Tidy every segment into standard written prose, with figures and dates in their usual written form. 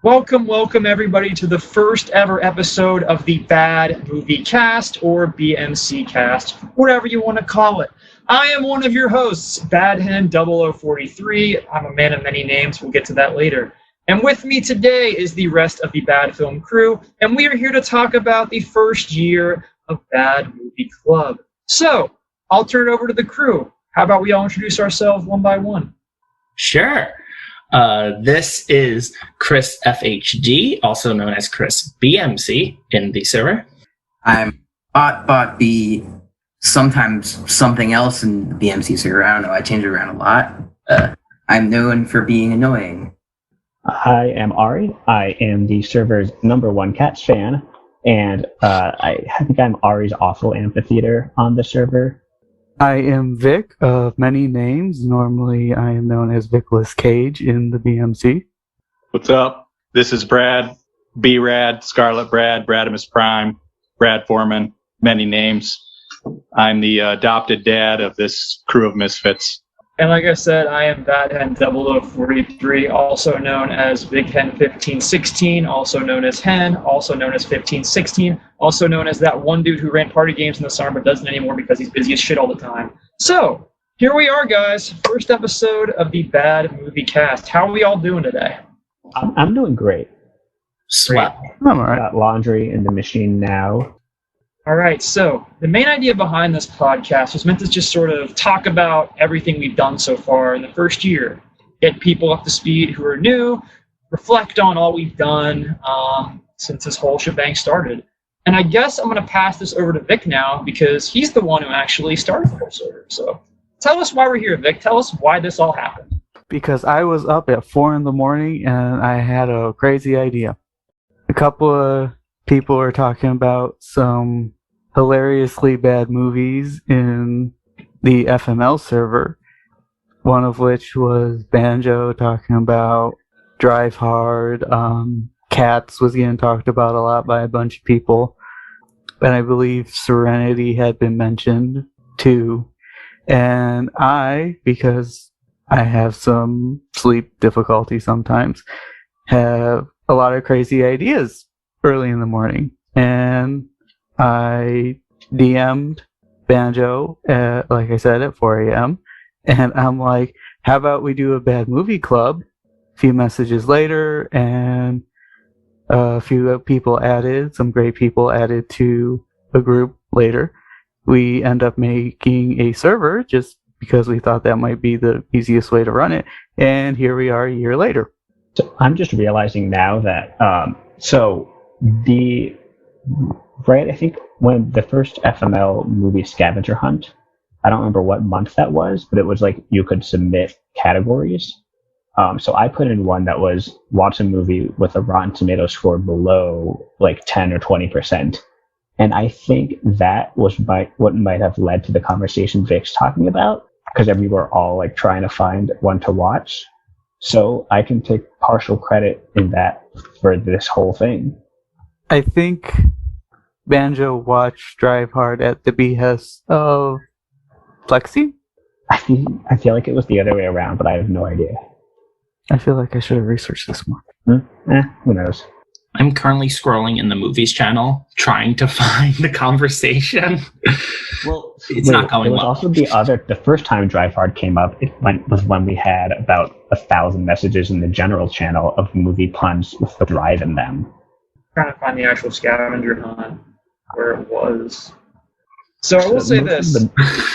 Welcome everybody to the first ever episode of the Bad Movie Cast, or BMC Cast, whatever you want to call it. I am one of your hosts, Badhen 0043. I'm a man of many names. We'll get to that later. And with me today is the rest of the Bad Film crew, and we are here to talk about the first year of Bad Movie Club. So, I'll turn it over to the crew. How about we all introduce ourselves one by one? Sure. This is Chris FHD, also known as Chris BMC in the server. I'm Bot B, sometimes something else in the BMC server. I don't know, I change it around a lot. I'm known for being annoying. I am Ari. I am the server's #1 Cats fan, and I think I'm Ari's awful amphitheater on the server. I am Vic of many names. Normally, I am known as Vickless Cage in the BMC. What's up? This is Brad, B-Rad, Scarlet Brad, Bradimus Prime, Brad Foreman, many names. I'm the adopted dad of this crew of misfits. And like I said, I am Badhen 0043, also known as Big Hen 1516, also known as Hen, also known as 1516, also known as that one dude who ran party games in the summer but doesn't anymore because he's busy as shit all the time. So, here we are, guys. First episode of the Bad Movie Cast. How are we all doing today? I'm doing great. Swell. I'm alright. Got laundry in the machine now. All right, so the main idea behind this podcast was meant to just sort of talk about everything we've done so far in the first year, get people up to speed who are new, reflect on all we've done since this whole shebang started. And I guess I'm going to pass this over to Vic now because he's the one who actually started the whole server. So tell us why we're here, Vic. Tell us why this all happened. Because I was up at 4 in the morning and I had a crazy idea. A couple of people are talking about some hilariously bad movies in the FML server, one of which was Banjo talking about Drive Hard. Cats was getting talked about a lot by a bunch of people, and I believe Serenity had been mentioned too. And I, because I have some sleep difficulty sometimes, have a lot of crazy ideas early in the morning, and I DM'd Banjo, like I said, at 4 a.m. And I'm like, how about we do a Bad Movie Club? A few messages later, and a few people added, some great people added to a group later. We end up making a server just because we thought that might be the easiest way to run it. And here we are a year later. So I'm just realizing now that, right, I think when the first FML movie scavenger hunt, I don't remember what month that was, but it was like you could submit categories. So I put in one that was watch a movie with a Rotten Tomatoes score below like 10 or 20%. And I think that was what might have led to the conversation Vic's talking about, because we were all like trying to find one to watch. So I can take partial credit in that for this whole thing. I think Banjo watched Drive Hard at the behest of Plexi? I feel like it was the other way around, but I have no idea. I feel like I should have researched this more. Who knows? I'm currently scrolling in the movies channel, trying to find the conversation. Well, it's not going well. Also the first time Drive Hard came up, was when we had about 1,000 messages in the general channel of movie puns with the drive in them. Trying to find the actual scavenger hunt where it was. So I will say this.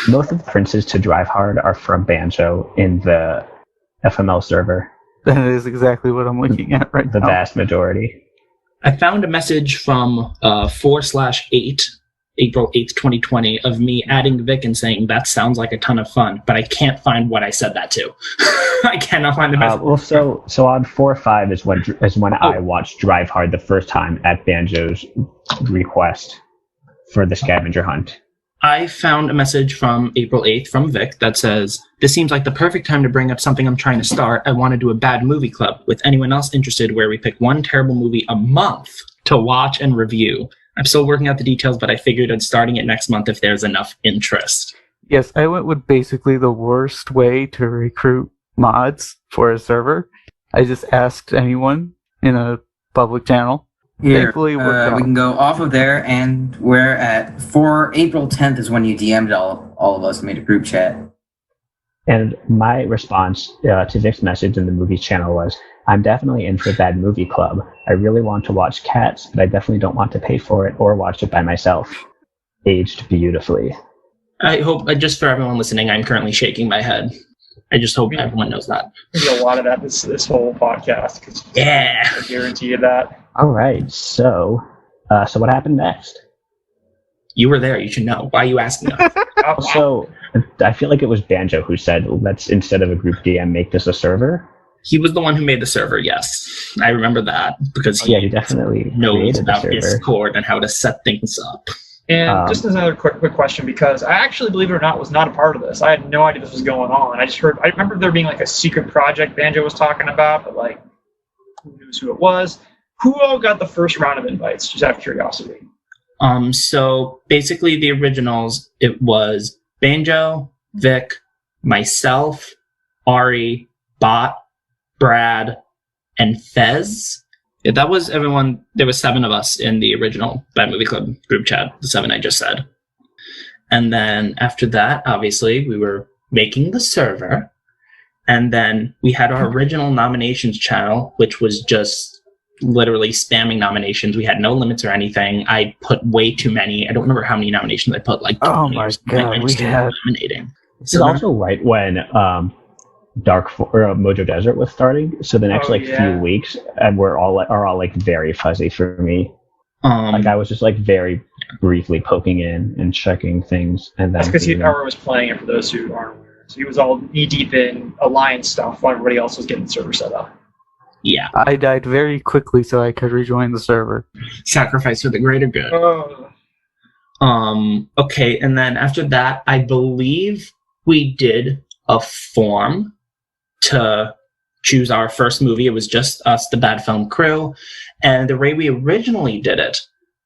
Most of the references to Drive Hard are from Banjo in the FML server. That is exactly what I'm looking at right now. The vast majority. I found a message from 4/8, April 8th, 2020, of me adding Vic and saying, that sounds like a ton of fun, but I can't find what I said that to. I cannot find the message. So on 4/5 is when I watched Drive Hard the first time at Banjo's request for the scavenger hunt. I found a message from April 8th from Vic that says, this seems like the perfect time to bring up something I'm trying to start. I want to do a bad movie club with anyone else interested where we pick one terrible movie a month to watch and review. I'm still working out the details, but I figured on starting it next month if there's enough interest. Yes, I went with basically the worst way to recruit mods for a server. I just asked anyone in a public channel. Here, Thankfully, it worked out. we can go off of there, and we're at for April 10th is when you DM'd all of us and made a group chat. And my response to Vic's message in the movies channel was, I'm definitely in for Bad Movie Club. I really want to watch Cats, but I definitely don't want to pay for it or watch it by myself. Aged beautifully. I hope, just for everyone listening, I'm currently shaking my head. I just hope everyone knows that. There's a lot of that this whole podcast. 'Cause Yeah. I guarantee you that. All right, so what happened next? You were there. You should know. Why are you asking us? So I feel like it was Banjo who said, let's, instead of a group DM, make this a server. He was the one who made the server, yes. I remember that because He definitely knows created the about server. Discord and how to set things up. And just as another quick question, because I actually, believe it or not, was not a part of this. I had no idea this was going on. I remember there being like a secret project Banjo was talking about, but like, who knows who it was? Who all got the first round of invites? Just out of curiosity. So basically the originals, it was Banjo, Vic, myself, Ari, Bot, Brad, and Fez. Yeah, that was everyone. There was 7 of us in the original Bad Movie Club group chat, the 7 I just said. And then after that, obviously, we were making the server. And then we had our original nominations channel, which was just literally spamming nominations. We had no limits or anything. I put way too many. I don't remember how many nominations I put, like 20 Oh my or something. God, I just kept eliminating. This is also right when Mojo Desert was starting. So the next few weeks, and are all like very fuzzy for me. Like I was just like very briefly poking in and checking things, and then That's because Ara was playing it, for those who aren't aware. So he was all knee deep in Alliance stuff while everybody else was getting the server set up. Yeah. I died very quickly so I could rejoin the server. Sacrifice for the greater good. Okay, and then after that, I believe we did a form to choose our first movie. It was just us, the Bad Film Crew. And the way we originally did it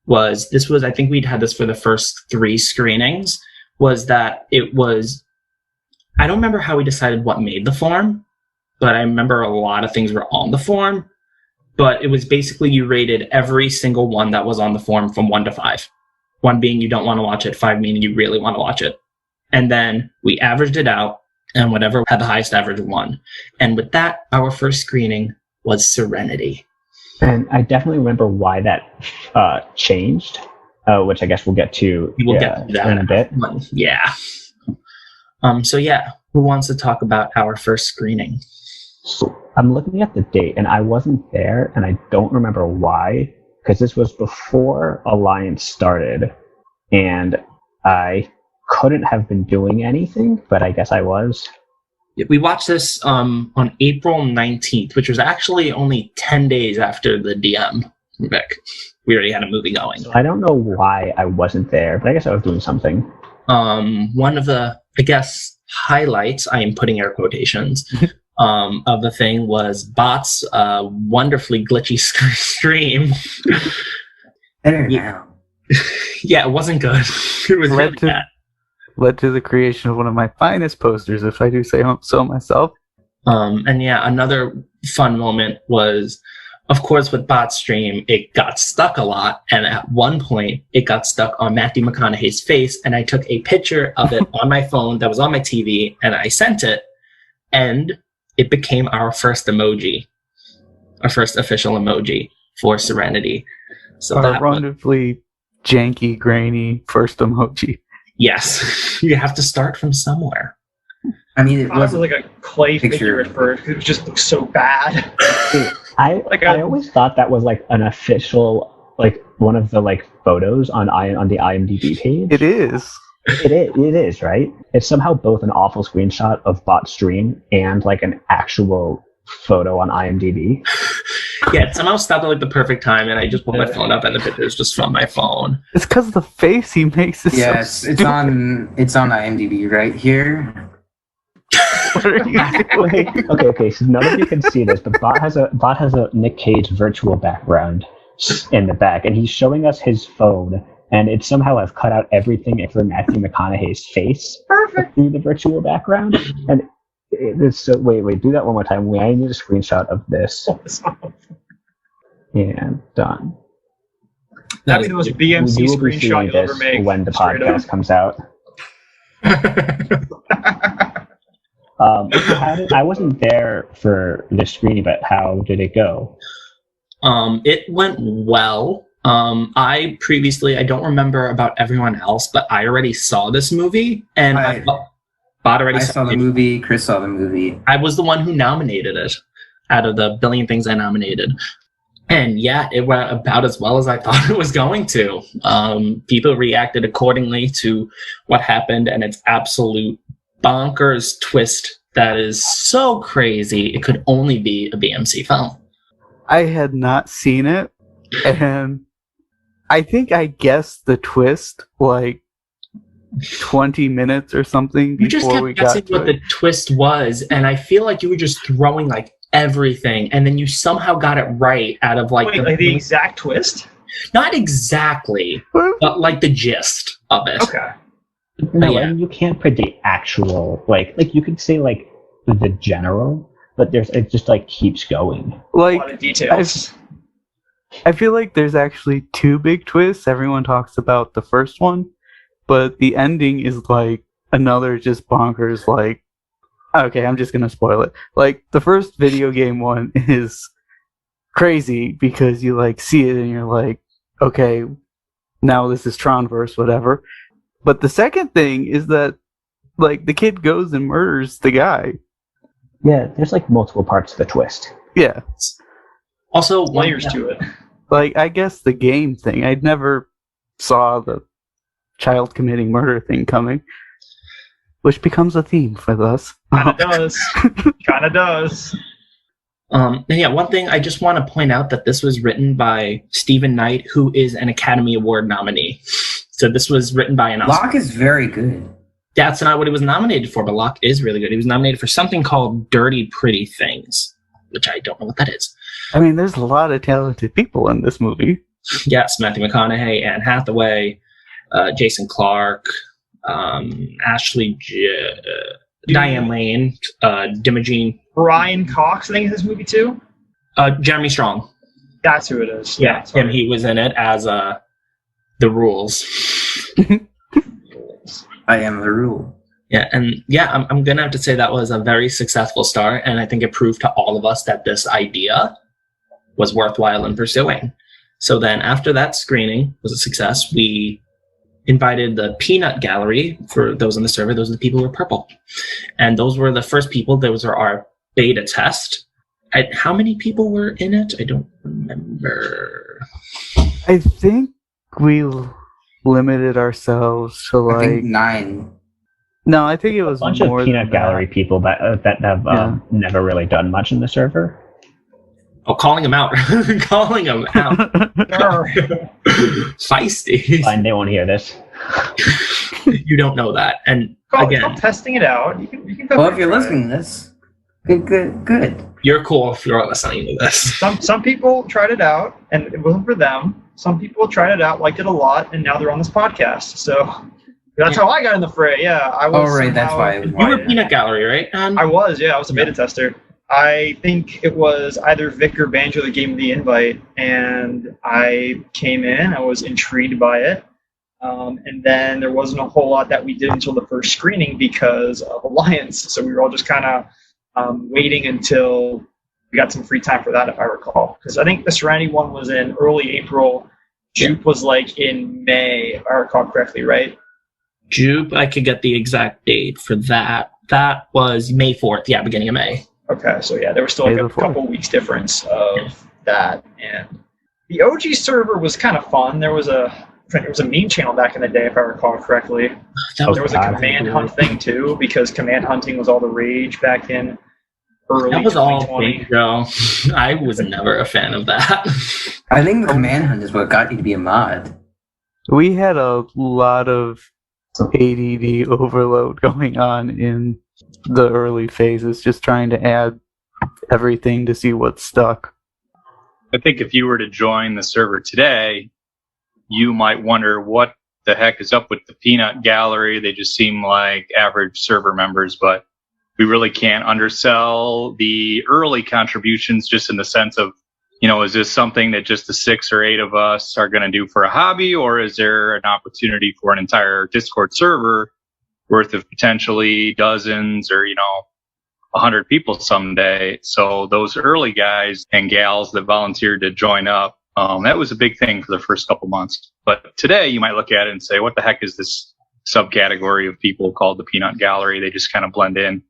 was, I think we'd had this for the first 3 screenings, was that it was, I don't remember how we decided what made the form, but I remember a lot of things were on the form. But it was basically you rated every single one that was on the form from 1 to 5. 1 being you don't want to watch it, 5 meaning you really want to watch it. And then we averaged it out, and whatever had the highest average won. And with that, our first screening was Serenity. And I definitely remember why that changed, which I guess we'll get to, get to that in a bit. Yeah. So yeah, who wants to talk about our first screening? So I'm looking at the date, and I wasn't there, and I don't remember why, because this was before Alliance started, and I couldn't have been doing anything, but I guess I was. We watched this on April 19th, which was actually only 10 days after the DM from Vic. We already had a movie going. So I don't know why I wasn't there, but I guess I was doing something. One of the, I guess, highlights, I am putting air quotations, of the thing was Bot's wonderfully glitchy stream. Better now. Yeah, it wasn't good. It was really bad. Led to the creation of one of my finest posters, if I do say so myself. And yeah, another fun moment was, of course, with Bot's stream, it got stuck a lot. And at one point, it got stuck on Matthew McConaughey's face. And I took a picture of it on my phone that was on my TV, and I sent it. And it became our first emoji, our first official emoji for Serenity. So Our wonderfully janky, grainy first emoji. Yes, you have to start from somewhere. I mean, it was was like a clay figure at first. It just looked so bad. I always thought that was like an official, like one of the like photos on the IMDb page. It is. It is, right? It's somehow both an awful screenshot of Bot stream and like an actual photo on IMDb. Yeah, it somehow stopped at like the perfect time, and I just pulled my phone up, and the picture is just from my phone. It's because the face he makes is yes, it's on IMDb right here. Okay. So none of you can see this, but Bot has a Nick Cage virtual background in the back, and he's showing us his phone, and it somehow has cut out everything except for Matthew McConaughey's face through the virtual background. And wait, do that one more time. I need a screenshot of this. And done. That'd be the most BMC You will be screenshot seeing you'll ever this make. when the straight up. podcast comes out. I wasn't there for the screening, but how did it go? It went well. I don't remember about everyone else, but I already saw this movie, and Bot already saw the movie. Chris saw the movie. I was the one who nominated it out of the billion things I nominated. And yeah, it went about as well as I thought it was going to. People reacted accordingly to what happened, and its absolute bonkers twist that is so crazy, it could only be a BMC film. I had not seen it, and I think I guessed the twist like 20 minutes or something You just before kept we got guessing to what it. the twist was, and I feel like you were just throwing like everything, and then you somehow got it right out of like the exact twist? Not exactly, but like the gist of it. Okay. No, Yeah. and you can't predict actual like you could say like the general, but it just like keeps going. A Like, lot of details. I feel like there's actually two big twists. Everyone talks about the first one, but the ending is like another just bonkers, like, okay, I'm just gonna spoil it. Like, the first video game one is crazy because you like see it and you're like, okay, now this is Tronverse, whatever. But the second thing is that like the kid goes and murders the guy. Yeah, there's like multiple parts to the twist. Yeah. Also, Layers to it. Like, I guess the game thing, I never saw the child committing murder thing coming, which becomes a theme for us. Kinda does. Kinda does. And yeah, one thing I just want to point out that this was written by Stephen Knight, who is an Academy Award nominee. So this was written by an Oscar. Locke is very good. That's not what he was nominated for, but Locke is really good. He was nominated for something called Dirty Pretty Things, which I don't know what that is. I mean, there's a lot of talented people in this movie. Yes, Matthew McConaughey, Anne Hathaway, Jason Clarke, Ashley, Diane Lane, Dimogene, Brian Cox, I think, is this movie too. Jeremy Strong. That's who it is. Yeah, sorry. and he was in it as the Rules. I am the rule. Yeah, and yeah, I'm gonna have to say that was a very successful start, and I think it proved to all of us that this idea was worthwhile in pursuing. So then, after that screening was a success, we invited the Peanut Gallery. For those on the server, those are the people who were purple, and those were the first people. Those are our beta test. How many people were in it? I don't remember. I think we limited ourselves to I think like 9. no, I think it was A bunch more of Peanut than Gallery that. people that have Yeah. never really done much in the server. Oh, calling him out. Calling him out. Feisty. Fine, they won't hear this. You don't know that. And Call again, testing it out. You can go Well, for if you're it. listening to this, good. you're cool if you're listening to this. Some people tried it out and it wasn't for them. Some people tried it out, liked it a lot, and now they're on this podcast. So that's how I got in the fray. Yeah, I was. Oh, right, that's somehow- why. You were Peanut Gallery, right? I was. Yeah, I was a beta tester. I think it was either Vic or Banjo that gave me the invite, and I came in. I was intrigued by it. And then there wasn't a whole lot that we did until the first screening because of Alliance. So we were all just kind of waiting until we got some free time for that, if I recall. Because I think the Serenity one was in early April. Jupe was like in May, if I recall correctly, right? Jupe, I could get the exact date for that. That was May 4th. Yeah, beginning of May. Okay, so yeah, there was still like May a before. couple weeks difference of that. And the OG server was kind of fun. There was a meme channel back in the day, if I recall correctly. That was, There was a command hunt thing too, because command hunting was all the rage back in early that was all 2020. fake, Joe. I was never a fan of that. I think the command hunt is what got you to be a mod. We had a lot of ADD overload going on in the early phases, just trying to add everything to see what stuck. I think if you were to join the server today, you might wonder what the heck is up with the Peanut Gallery. They just seem like average server members, but we really can't undersell the early contributions just in the sense of, is this something that just the 6 or 8 of us are going to do for a hobby, or is there an opportunity for an entire Discord server worth of potentially dozens or 100 people someday? So those early guys and gals that volunteered to join up, that was a big thing for the first couple months. But today you might look at it and say, what the heck is this subcategory of people called the Peanut Gallery? They just kind of blend in.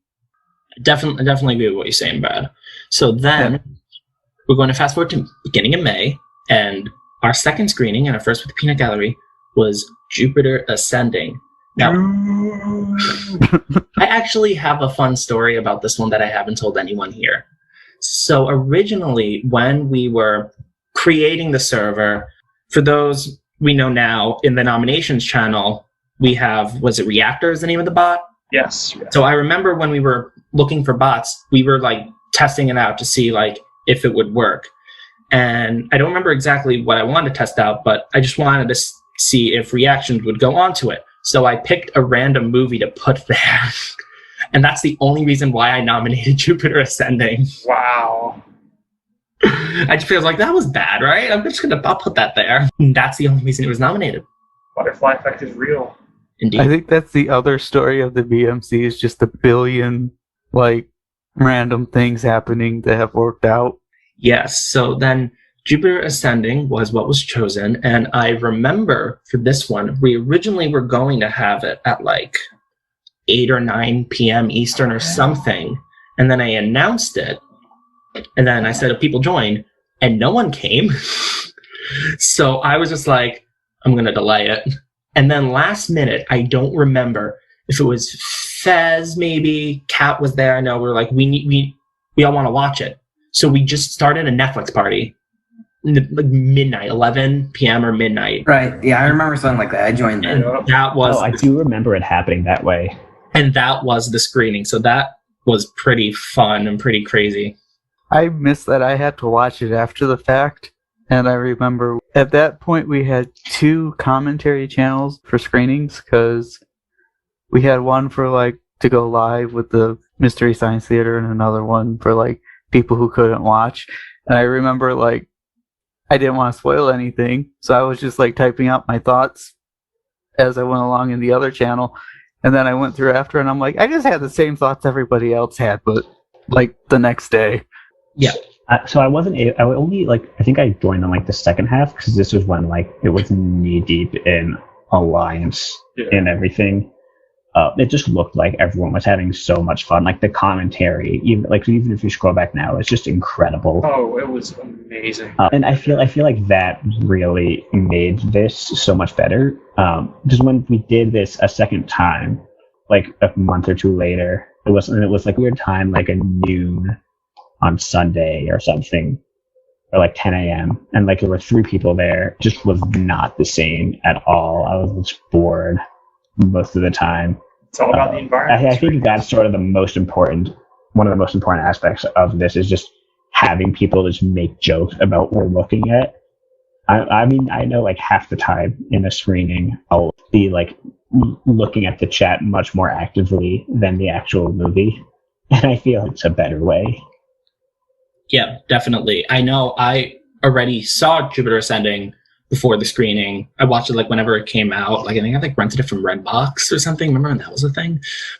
Definitely agree with what you're saying, Brad. So then we're going to fast forward to beginning of May, and our second screening and our first with the Peanut Gallery was Jupiter Ascending. Now, I actually have a fun story about this one that I haven't told anyone here. So originally, when we were creating the server, for those we know now, in the nominations channel, we have, was it Reactor is the name of the bot? Yes. So I remember when we were looking for bots, we were like testing it out to see like if it would work. And I don't remember exactly what I wanted to test out, but I just wanted to see if reactions would go onto it. So I picked a random movie to put there. And that's the only reason why I nominated Jupiter Ascending. Wow. I just feel like that was bad, right? I'll put that there. And that's the only reason it was nominated. Butterfly effect is real. Indeed. I think that's the other story of the BMC is just a billion like random things happening that have worked out. Yes. So then Jupiter Ascending was what was chosen. And I remember for this one, we originally were going to have it at like 8 or 9 p.m. Eastern or something. And then I announced it. And then I said, if people join, and no one came. So I was just like, I'm going to delay it. And then last minute, I don't remember if it was Fez, maybe Kat was there. I know we were like, we all want to watch it. So we just started a Netflix party, like midnight, 11 p.m. or midnight. Right. Yeah, I remember something like that. I joined And that. that was, I do remember it happening that way. and that was the screening. So that was pretty fun and pretty crazy. I missed that I had to watch it after the fact. And I remember at that point we had 2 commentary channels for screenings because we had one for like to go live with the Mystery Science Theater and another one for like people who couldn't watch. And I remember like I didn't want to spoil anything, so I was just like typing out my thoughts as I went along in the other channel. And then I went through after and I'm like, I just had the same thoughts everybody else had, but like the next day. Yeah. So I wasn't. I only like. I think I joined on like the second half because this was when like it was knee deep in Alliance and everything. It just looked like everyone was having so much fun. Like the commentary, even if you scroll back now, it's just incredible. Oh, it was amazing. And I feel like that really made this so much better. Because when we did this a second time, like a month or two later, it was like a weird time, like a noon on Sunday or something, or like 10 a.m. And like there were 3 people there. It just was not the same at all. I was just bored most of the time. It's all about the environment. I think that's sort of one of the most important aspects of this is just having people just make jokes about what we're looking at. I mean, I know like half the time in a screening, I'll be like looking at the chat much more actively than the actual movie. And I feel it's a better way. Yeah, definitely. I know I already saw Jupiter Ascending before the screening. I watched it like whenever it came out. Like I think I rented it from Redbox or something. Remember when that was a thing?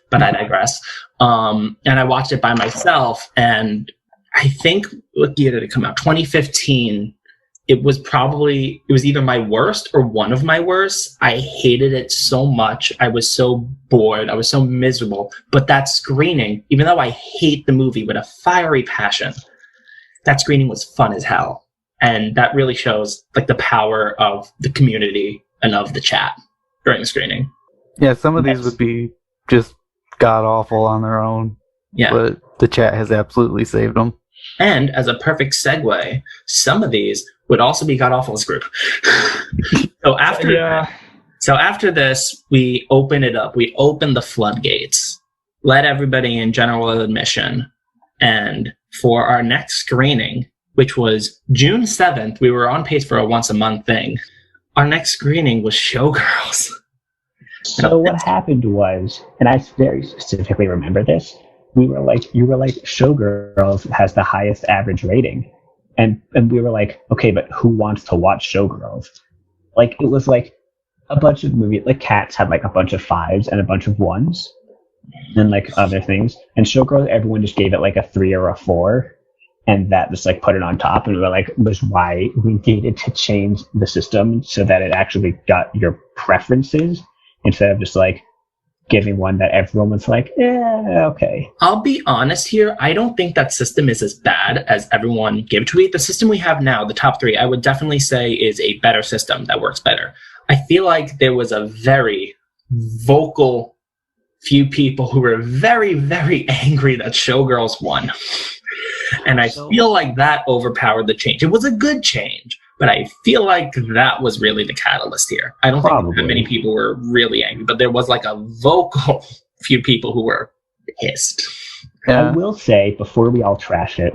But I digress. And I watched it by myself. And I think what year did it come out? 2015. It was either my worst or one of my worst. I hated it so much. I was so bored. I was so miserable. But that screening, even though I hate the movie with a fiery passion, that screening was fun as hell. And that really shows like the power of the community and of the chat during the screening. Yeah, some of these would be just god awful on their own. Yeah. But the chat has absolutely saved them. And as a perfect segue, some of these would also be god awful as a group. So after this, we open it up. We open the floodgates, let everybody in general admission. And for our next screening, which was June 7th, we were on pace for a once a month thing. Our next screening was Showgirls. So what happened was, and I very specifically remember this, you were like, Showgirls has the highest average rating. and we were like, okay, but who wants to watch Showgirls? Like, it was like a bunch of movies, like Cats had like a bunch of 5s and a bunch of 1s, and like other things. And Showgirls, everyone just gave it like a 3 or a 4, and that just like put it on top. And we were like, was why we needed to change the system so that it actually got your preferences instead of just like giving one that everyone was like, yeah, okay. I'll be honest here. I don't think that system is as bad as everyone gave to it. The system we have now, the top 3, I would definitely say is a better system that works better. I feel like there was a very vocal few people who were very, very angry that Showgirls won. And I feel like that overpowered the change. It was a good change, but I feel like that was really the catalyst here. I don't think that many people were really angry, but there was like a vocal few people who were pissed. I will say, before we all trash it,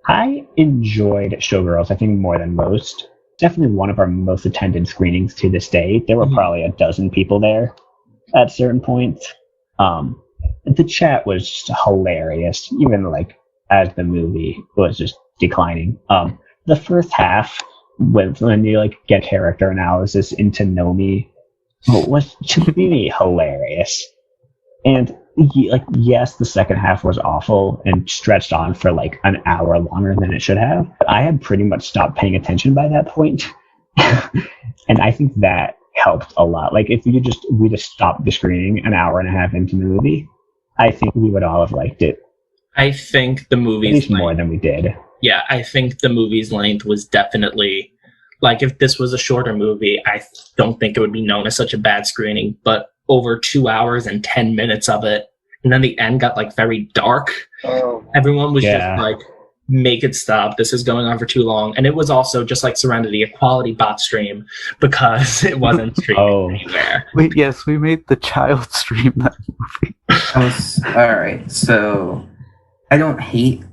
I enjoyed Showgirls, I think, more than most. Definitely one of our most attended screenings to this day. There were probably a dozen people there at certain points. The chat was just hilarious, even like as the movie was just declining. The first half, when you like get character analysis into Nomi, was to me hilarious. And yes, the second half was awful and stretched on for like an hour longer than it should have. But I had pretty much stopped paying attention by that point. And I think that helped a lot. Like if we just stopped the screening an hour and a half into the movie, I think we would all have liked it. I think the movie's at least more than we did. Yeah, I think the movie's length was definitely, like, if this was a shorter movie, I don't think it would be known as such a bad screening, but over 2 hours and 10 minutes of it, and then the end got like very dark. Everyone was just like, make it stop, this is going on for too long. And it was also just like Serenity, a quality bot stream, because it wasn't streaming anywhere. We made the child stream that movie. Alright, so I don't hate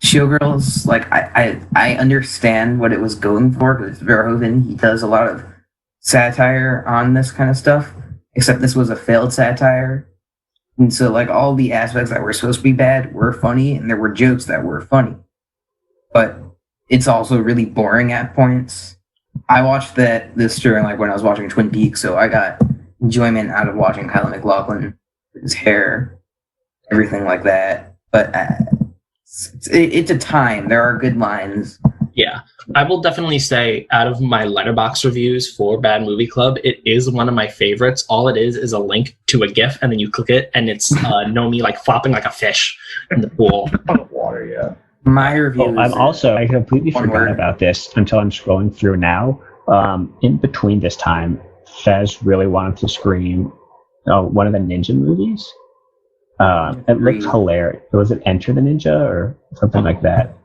Showgirls. Like, I understand what it was going for, because Verhoeven, he does a lot of satire on this kind of stuff, except this was a failed satire. And so, like, all the aspects that were supposed to be bad were funny, and there were jokes that were funny. But it's also really boring at points. I watched this during, like, when I was watching Twin Peaks, so I got enjoyment out of watching Kyle MacLachlan, his hair, everything like that. But it's a time. There are good lines. Yeah, I will definitely say, out of my Letterboxd reviews for Bad Movie Club, it is one of my favorites. All it is a link to a GIF, and then you click it, and it's Nomi like flopping like a fish in the pool. On the water, yeah. My review. I completely forgot about this until I'm scrolling through now. In between this time, Fez really wanted to screen one of the ninja movies. It looked hilarious. Was it Enter the Ninja or something like that?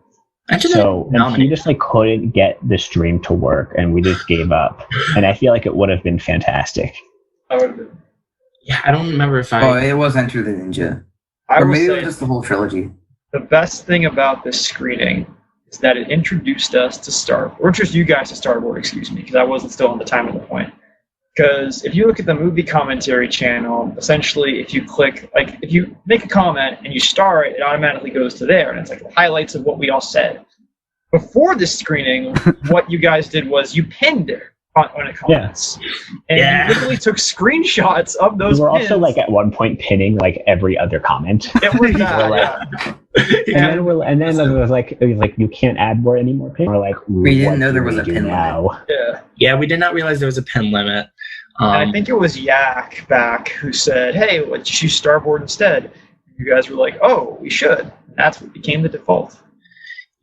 And he just like couldn't get the stream to work, and we just gave up. And I feel like it would have been fantastic. Yeah, I don't remember if I. Oh, it was Enter the Ninja, or maybe it was just the whole trilogy. The best thing about this screening is that it introduced us to introduced you guys to Star Wars, excuse me, because I wasn't still on the time of the point. Because if you look at the movie commentary channel, essentially if you click, like if you make a comment and you star it, it automatically goes to there, and it's like the highlights of what we all said. Before this screening, what you guys did was you pinned it on the comments. And you literally took screenshots of those We were pins. also like at one point pinning like every other comment. It was that, and then it was like you can't add more any more pins. We're like, we didn't know there was a pin limit. Yeah, we did not realize there was a pin limit. And I think it was Yak back who said, hey, let's just use Starboard instead. You guys were like, oh, we should. That's what became the default.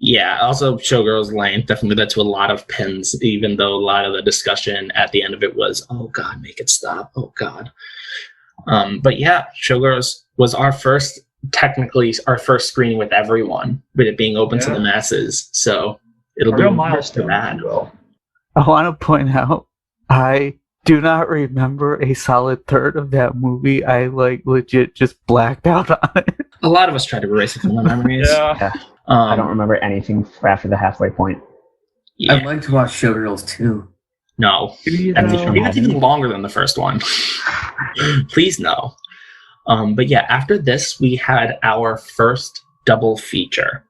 Yeah, also Showgirls length definitely led to a lot of pins, even though a lot of the discussion at the end of it was, oh God, make it stop. Oh God. But yeah, Showgirls was technically our first screening with everyone, with it being open to the masses. So it'll be a real milestone. I want to point out, I do not remember a solid third of that movie. I like legit just blacked out on it. A lot of us tried to erase it from our memories. I don't remember anything after the halfway point. Yeah. I'd like to watch Showgirls too. No. That's even longer than the first one. Please no. But yeah, after this, we had our first double feature.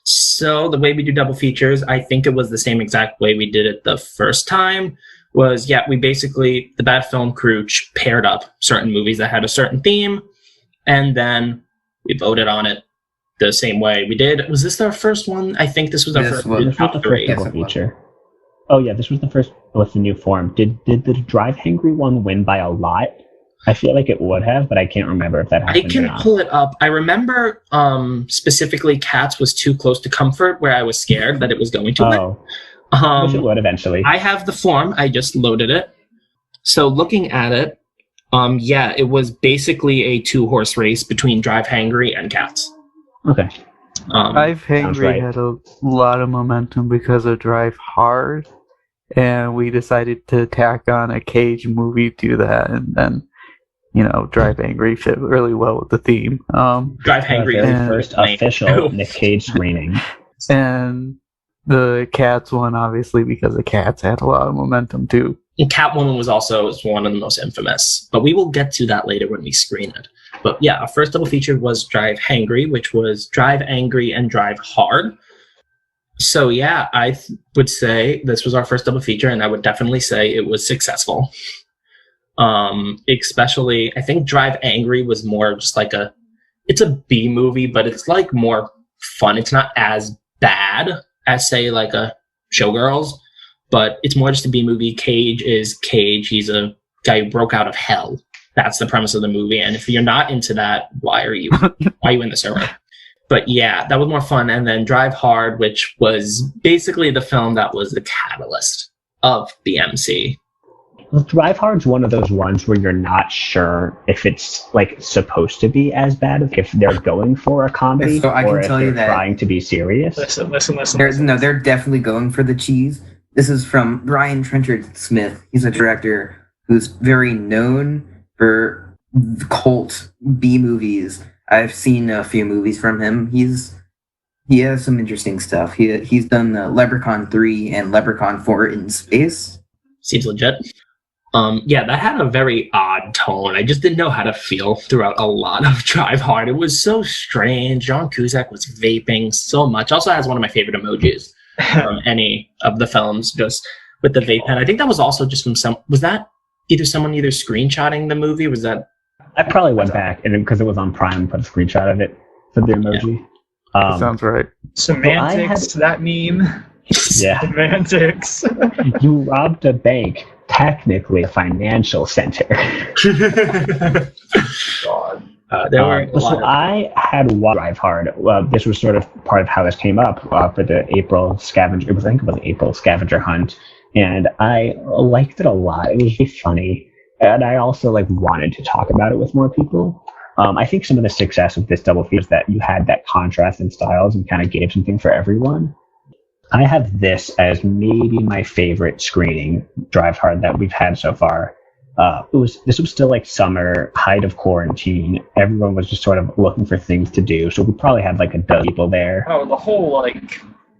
So the way we do double features, I think it was the same exact way we did it the first time. We basically, the Bad Film Crew paired up certain movies that had a certain theme, and then we voted on it the same way we did. Was this our first one? I think this was our first. This was the first double feature. Oh yeah, this was the first with the new form. Did the Drive Hangry one win by a lot? I feel like it would have, but I can't remember if that happened. I can pull it up. I remember specifically Cats was too close to Comfort, where I was scared that it was going to win. Which it would eventually. I have the form. I just loaded it. So looking at it, it was basically a 2-horse race between Drive Hangry and Cats. Okay. Drive Hangry had a lot of momentum because of Drive Hard, and we decided to tack on a Cage movie to that, and then Drive Hangry fit really well with the theme. Drive Hangry, the first official Nick Cage screening, and the Cats one, obviously, because the Cats had a lot of momentum too. And Catwoman was also one of the most infamous, but we will get to that later when we screen it. But yeah, our first double feature was Drive Hangry, which was Drive Angry and Drive Hard. So yeah, I would say this was our first double feature, and I would definitely say it was successful. Especially, I think Drive Angry was more just like it's a B movie, but it's like more fun. It's not as bad as say like a Showgirls, but it's more just a B movie. Cage is Cage. He's a guy who broke out of hell. That's the premise of the movie. And if you're not into that, why are you in the server? But yeah, that was more fun. And then Drive Hard, which was basically the film that was the catalyst of BMC. Well, Drive Hard's one of those ones where you're not sure if it's like supposed to be as bad, if they're going for a comedy, so I or can tell you that trying to be serious. Listen. No, they're definitely going for the cheese. This is from Brian Trenchard Smith. He's a director who's very known for cult B movies. I've seen a few movies from him. He has some interesting stuff. He's done Leprechaun 3 and Leprechaun 4 in Space. Seems legit. That had a very odd tone. I just didn't know how to feel throughout a lot of Drive Hard. It was so strange. John Cusack was vaping so much. Also has one of my favorite emojis from any of the films, just with the vape pen. I think that was also just from was that someone screenshotting the movie? Was that? I probably went back and because it was on Prime, put a screenshot of it for the emoji. Yeah. Sounds right. Semantics, that meme. Yeah. Semantics. You robbed a bank, technically a financial center. God. I had one Drive Hard. This was sort of part of how this came up for the April scavenger. I think it was April scavenger hunt, and I liked it a lot. It was really funny, and I also wanted to talk about it with more people. I think some of the success of this double feature is that you had that contrast in styles and kind of gave something for everyone. I have this as maybe my favorite screening Drive Hard that we've had so far. This was still summer, height of quarantine. Everyone was just sort of looking for things to do. So we probably had a dozen people there. Oh, the whole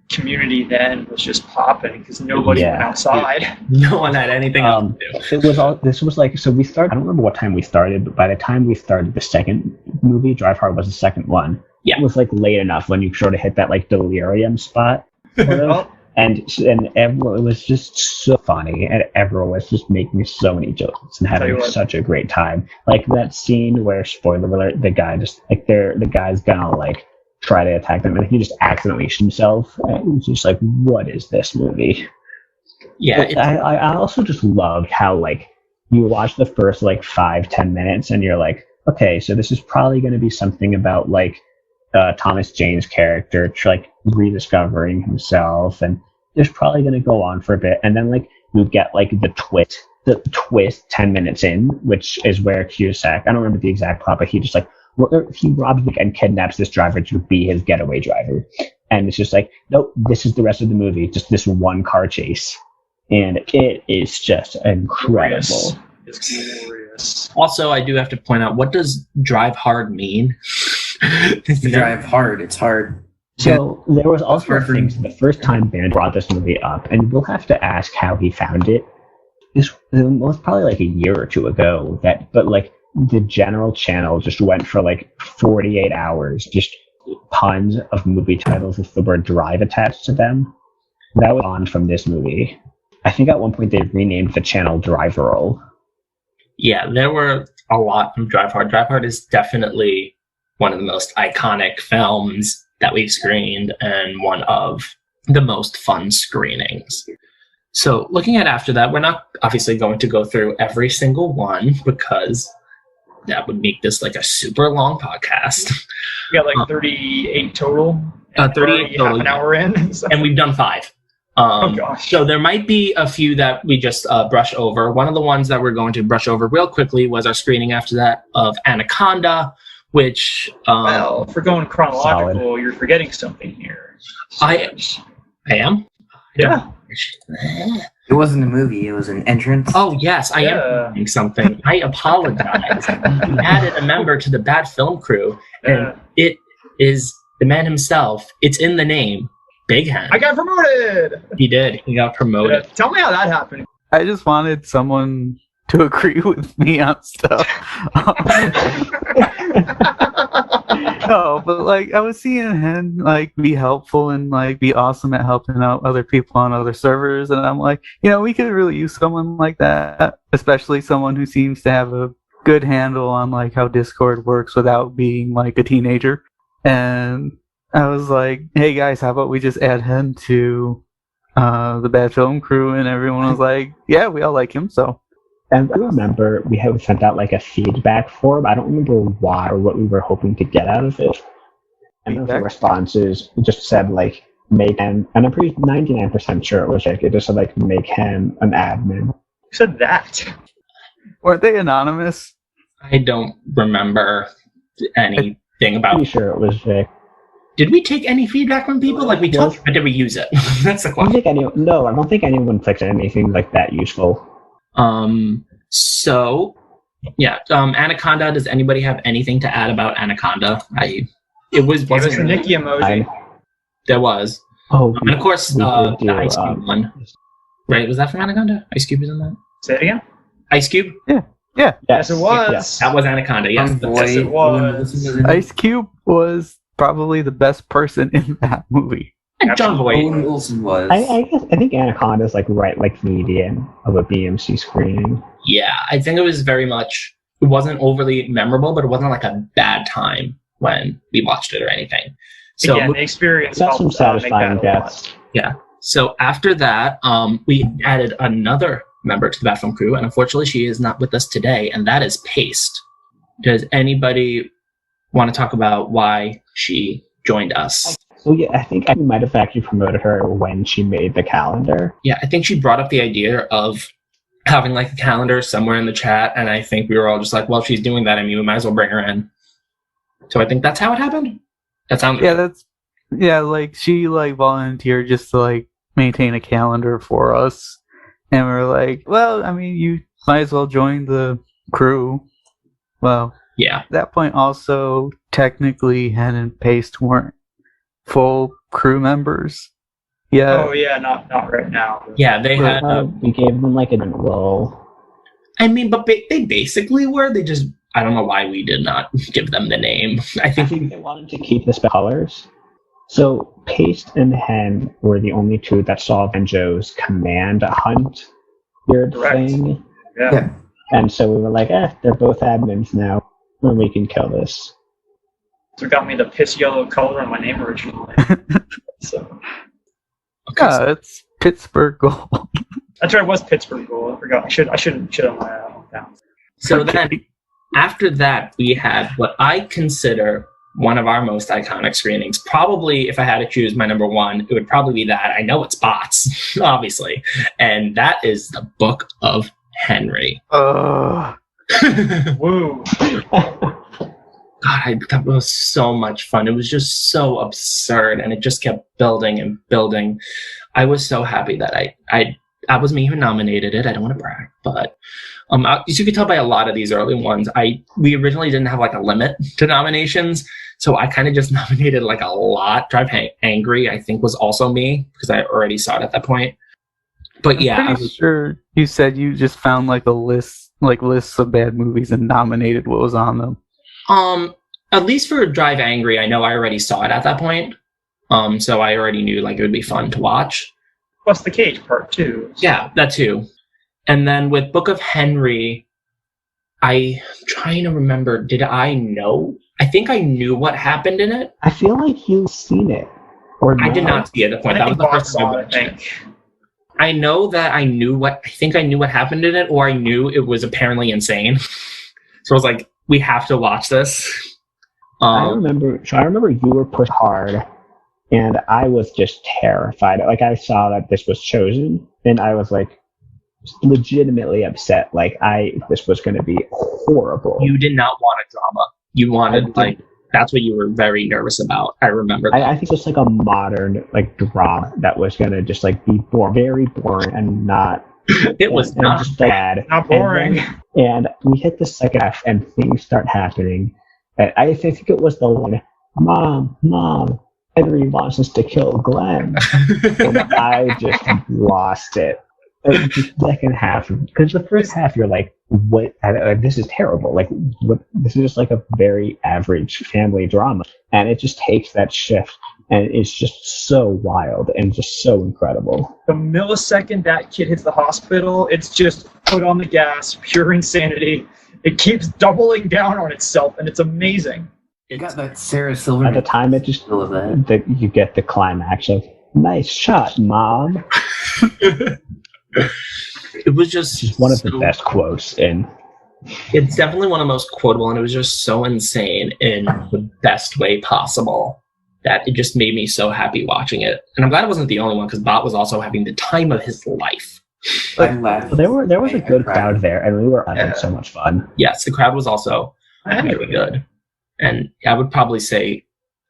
community then was just popping because nobody went outside. No one had anything else to do. This was so we started. I don't remember what time we started, but by the time we started the second movie, Drive Hard was the second one. Yeah. It was late enough when you sort of hit that delirium spot. And everyone, it was just so funny, and everyone was just making so many jokes and having such a great time. That scene where, spoiler alert, the guy just the guy's gonna try to attack them, and he just accidentally shoots himself. And it's just what is this movie? Yeah, I also just loved how you watch the first 5-10 minutes, and you're okay, so this is probably going to be something about Thomas Jane's character rediscovering himself, and there's probably going to go on for a bit, and then you get the twist 10 minutes in, which is where Cusack, I don't remember the exact plot, but he just he robs and kidnaps this driver to be his getaway driver, and it's just nope, this is the rest of the movie, just this one car chase, and it is just incredible. It's glorious. Also, I do have to point out, what does Drive Hard mean? Drive hard. It's hard. So there was also things the first time Ben brought this movie up, and we'll have to ask how he found it. This was probably a year or two ago. But the general channel just went for 48 hours, just tons of movie titles with the word drive attached to them. That was on from this movie. I think at one point they renamed the channel Drive Roll. Yeah, there were a lot from Drive Hard. Drive Hard is definitely one of the most iconic films that we've screened and one of the most fun screenings. So looking at after that, we're not obviously going to go through every single one because that would make this like a super long podcast. We got like 38 total. 38 total. Half an hour in. So. And we've done 5. Oh gosh. So there might be a few that we just brush over. One of the ones that we're going to brush over real quickly was our screening after that of Anaconda, which... well, if we're going chronological, you're forgetting something here. I am? Yeah. It wasn't a movie, it was an entrance. Oh, yes, I am forgetting something. I apologize. We added a member to the Bad Film Crew, and it is the man himself. It's in the name. Big Hen. I got promoted! He did. He got promoted. Yeah, tell me how that happened. I just wanted someone to agree with me on stuff. No, but like I was seeing him like be helpful and like be awesome at helping out other people on other servers, and I'm like, we could really use someone like that, especially someone who seems to have a good handle on like how Discord works without being like a teenager. And I was like, hey guys, how about we just add him to the Bad Film Crew? And everyone was like, yeah, we all like him, so. And I remember we had sent out like a feedback form. I don't remember why or what we were hoping to get out of it. And the responses just said like, make him, and I'm pretty 99% sure it was like, it just said like, make him an admin. Who said that? Weren't they anonymous? I don't remember anything about... Pretty sure it was Vic. Did we take any feedback from people? Like we talked, but did we use it? That's the question. I don't think anyone clicked anything like that useful. So yeah, Anaconda. Does anybody have anything to add about Anaconda? It was wasn't the Nikki emoji. There was. Oh, and of course the Ice Cube one. Right? Was that from Anaconda? Ice Cube was in that. Say it again. Ice Cube. Yeah. Yes, it was. Yes. That was Anaconda. Yes, yes, it was. Ice Cube was probably the best person in that movie. And John Voight. Owen Wilson was. I think Anaconda is like right like median of a BMC screening. Yeah, I think it was very much. It wasn't overly memorable, but it wasn't like a bad time when we watched it or anything. So again, the experience that's some satisfying deaths. Yeah. So after that, we added another member to the Bad Film Crew, and unfortunately, she is not with us today, and that is Paste. Does anybody want to talk about why she joined us? So yeah, I think I might have actually promoted her when she made the calendar. Yeah, I think she brought up the idea of having like a calendar somewhere in the chat, and I think we were all just like, well, if she's doing that, I mean, we might as well bring her in. So I think that's how it happened. That sounds like she like volunteered just to like maintain a calendar for us, and we're like, well, I mean, you might as well join the crew. Well, yeah. At that point, also technically, Hen and Paste weren't full crew members. Yeah. Oh yeah, not right now. Yeah, they had. We gave them like a role. I mean, but they basically were. They just. I don't know why we did not give them the name. I think they wanted to keep the colors. So Paste and Hen were the only two that saw Venjo's command hunt weird thing. Yeah. And so we were like, they're both admins now, and we can kill this. So it got me the piss yellow color on my name originally. So. Okay, yeah, it's Pittsburgh Gold. That's right, it was Pittsburgh Gold. I forgot. I shouldn't shit on my hometown. So then, after that, we had what I consider one of our most iconic screenings. Probably, if I had to choose my number one, it would probably be that. I know it's bots, obviously. And that is the Book of Henry. Woo. God, that was so much fun. It was just so absurd, and it just kept building and building. I was so happy that I wasn't even nominated it. I don't want to brag, but as you can tell by a lot of these early ones, we originally didn't have like a limit to nominations, so I kind of just nominated like a lot. Drive Angry, I think, was also me because I already saw it at that point. But yeah, I'm pretty sure you said you just found like a list, like lists of bad movies and nominated what was on them. at least for Drive Angry, I know I already saw it at that point. So I already knew like it would be fun to watch. Plus the Cage part 2. Yeah, that too. And then with Book of Henry, I'm trying to remember, did I know? I think I knew what happened in it. I feel like you've seen it. Or I did not see it at the point. That was the first time I watched it. I know that I knew what happened in it, or I knew it was apparently insane. So I was like, we have to watch this. I remember you were pushed hard, and I was just terrified. Like, I saw that this was chosen, and I was like, legitimately upset. Like, this was going to be horrible. You did not want a drama. You wanted, like, that's what you were very nervous about. I remember that. I think it's like a modern, like, drama that was going to just, like, be very boring and not... It was not just bad. Not boring. And we hit the second half, and things start happening. And I think it was the line, Mom, Henry wants us to kill Glenn. And I just lost it. The second half, because the first half you're like, what? This is terrible. Like, what? This is just like a very average family drama, and it just takes that shift, and it's just so wild and just so incredible. The millisecond that kid hits the hospital, it's just put on the gas, pure insanity. It keeps doubling down on itself, and it's amazing. You got that Sarah Silverman. At the time, it just you get the climax of nice shot, Mom. It was just one of the best quotes in. It's definitely one of the most quotable, and it was just so insane in the best way possible that it just made me so happy watching it. And I'm glad I wasn't the only one, because Bot was also having the time of his life. There was a good crowd there, and we were having so much fun. Yes, the crowd was also really good. And I would probably say,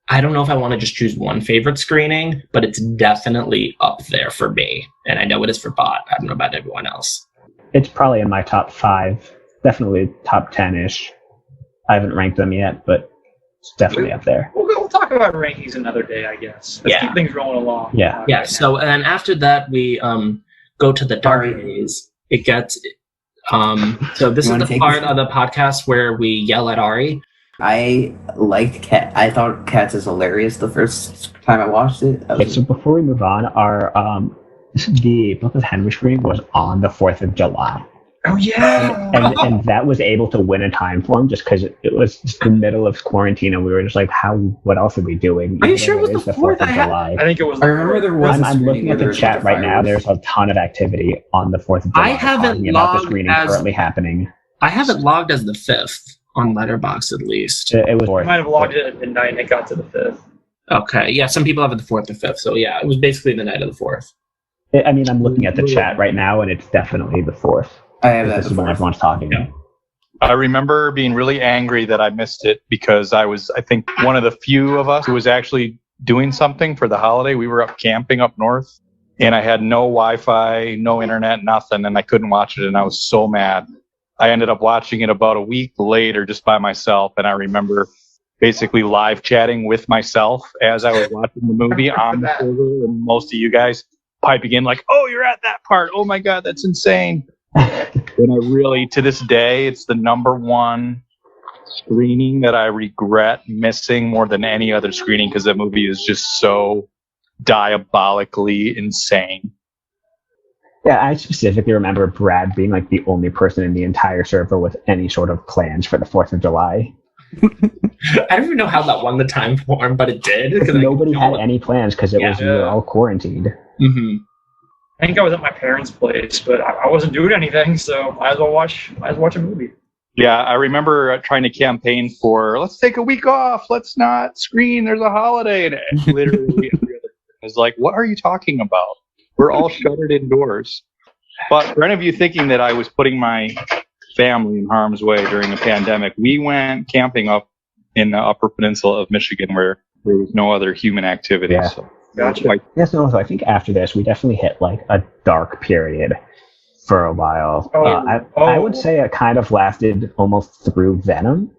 I don't know if I want to just choose one favorite screening, but it's definitely up there for me. And I know it is for Bot. I don't know about everyone else. It's probably in my top 5, definitely top 10-ish. I haven't ranked them yet, but it's definitely up there. We'll talk about rankings another day, I guess. Let's keep things rolling along. Yeah. Yeah. So, and after that, we go to the dark days. It gets so this is the part of the podcast where we yell at Ari. I liked Cat. I thought Cats is hilarious the first time I watched it. Okay, so before we move on, the Book of Henry screen was on the 4th of July. Oh, yeah! And that was able to win a time for him just because it was just the middle of quarantine, and we were just like, what else are we doing? Are you sure it was the 4th of July? I think it was. I remember there was. I'm looking at the chat right now. There's a ton of activity on the 4th of July. I haven't about the screening currently happening. I have it logged as the 5th on Letterboxd at least. It was 4th. I might have logged it at midnight and it got to the 5th. Okay, yeah, some people have it the 4th or 5th, so yeah, it was basically the night of the 4th. I mean, I'm looking at the chat right now, and it's definitely the 4th. I have that. This is when everyone's talking. Yeah. I remember being really angry that I missed it because I was, I think, one of the few of us who was actually doing something for the holiday. We were up camping up north, and I had no Wi-Fi, no internet, nothing, and I couldn't watch it, and I was so mad. I ended up watching it about a week later just by myself, and I remember basically live chatting with myself as I was watching the movie on the server, and most of you guys piping in like, oh, you're at that part. Oh, my God, that's insane. And I really, to this day, it's the number one screening that I regret missing more than any other screening because that movie is just so diabolically insane. Yeah, I specifically remember Brad being like the only person in the entire server with any sort of plans for the 4th of July. I don't even know how that won the time for him, but it did. Nobody had any plans because we were all quarantined. Mm-hmm. I think I was at my parents' place, but I wasn't doing anything, so I might as well watch a movie. Yeah, I remember trying to campaign for, let's take a week off, let's not screen, there's a holiday. And literally every other person is like, what are you talking about? We're all shuttered indoors. But for any of you thinking that I was putting my family in harm's way during the pandemic, we went camping up in the Upper Peninsula of Michigan where there was no other human activity. Yeah. So Gotcha. Yes, no, so I think after this, we definitely hit like a dark period for a while. I would say it kind of lasted almost through Venom.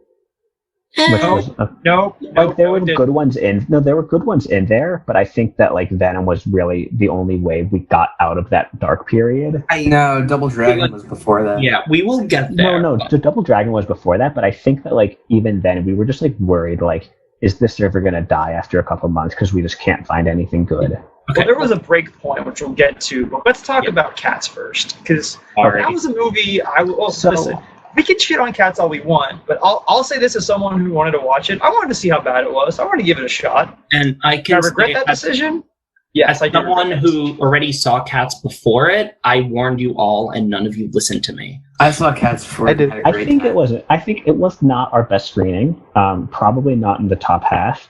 Which Oh, was no, like there were it didn't. good ones in. No, there were good ones in there, but I think that like Venom was really the only way we got out of that dark period. No, Double Dragon was before that. Yeah, we will get there. No, the Double Dragon was before that, but I think that like even then we were just like worried like, is this server gonna die after a couple months because we just can't find anything good? Okay. Well, there was a break point, which we'll get to, but let's talk about Cats first, because Alright. that was a movie I will So- listen. We can shit on Cats all we want, but I'll say this as someone who wanted to watch it. I wanted to see how bad it was. I wanted to give it a shot. And I Can I can regret say that as decision? Yes, I do. someone regret that who already saw Cats before it, I warned you all, and none of you listened to me. I saw Cats before. I did. and had a I great think time. it wasn't. I think it was not our best screening. Probably not in the top half.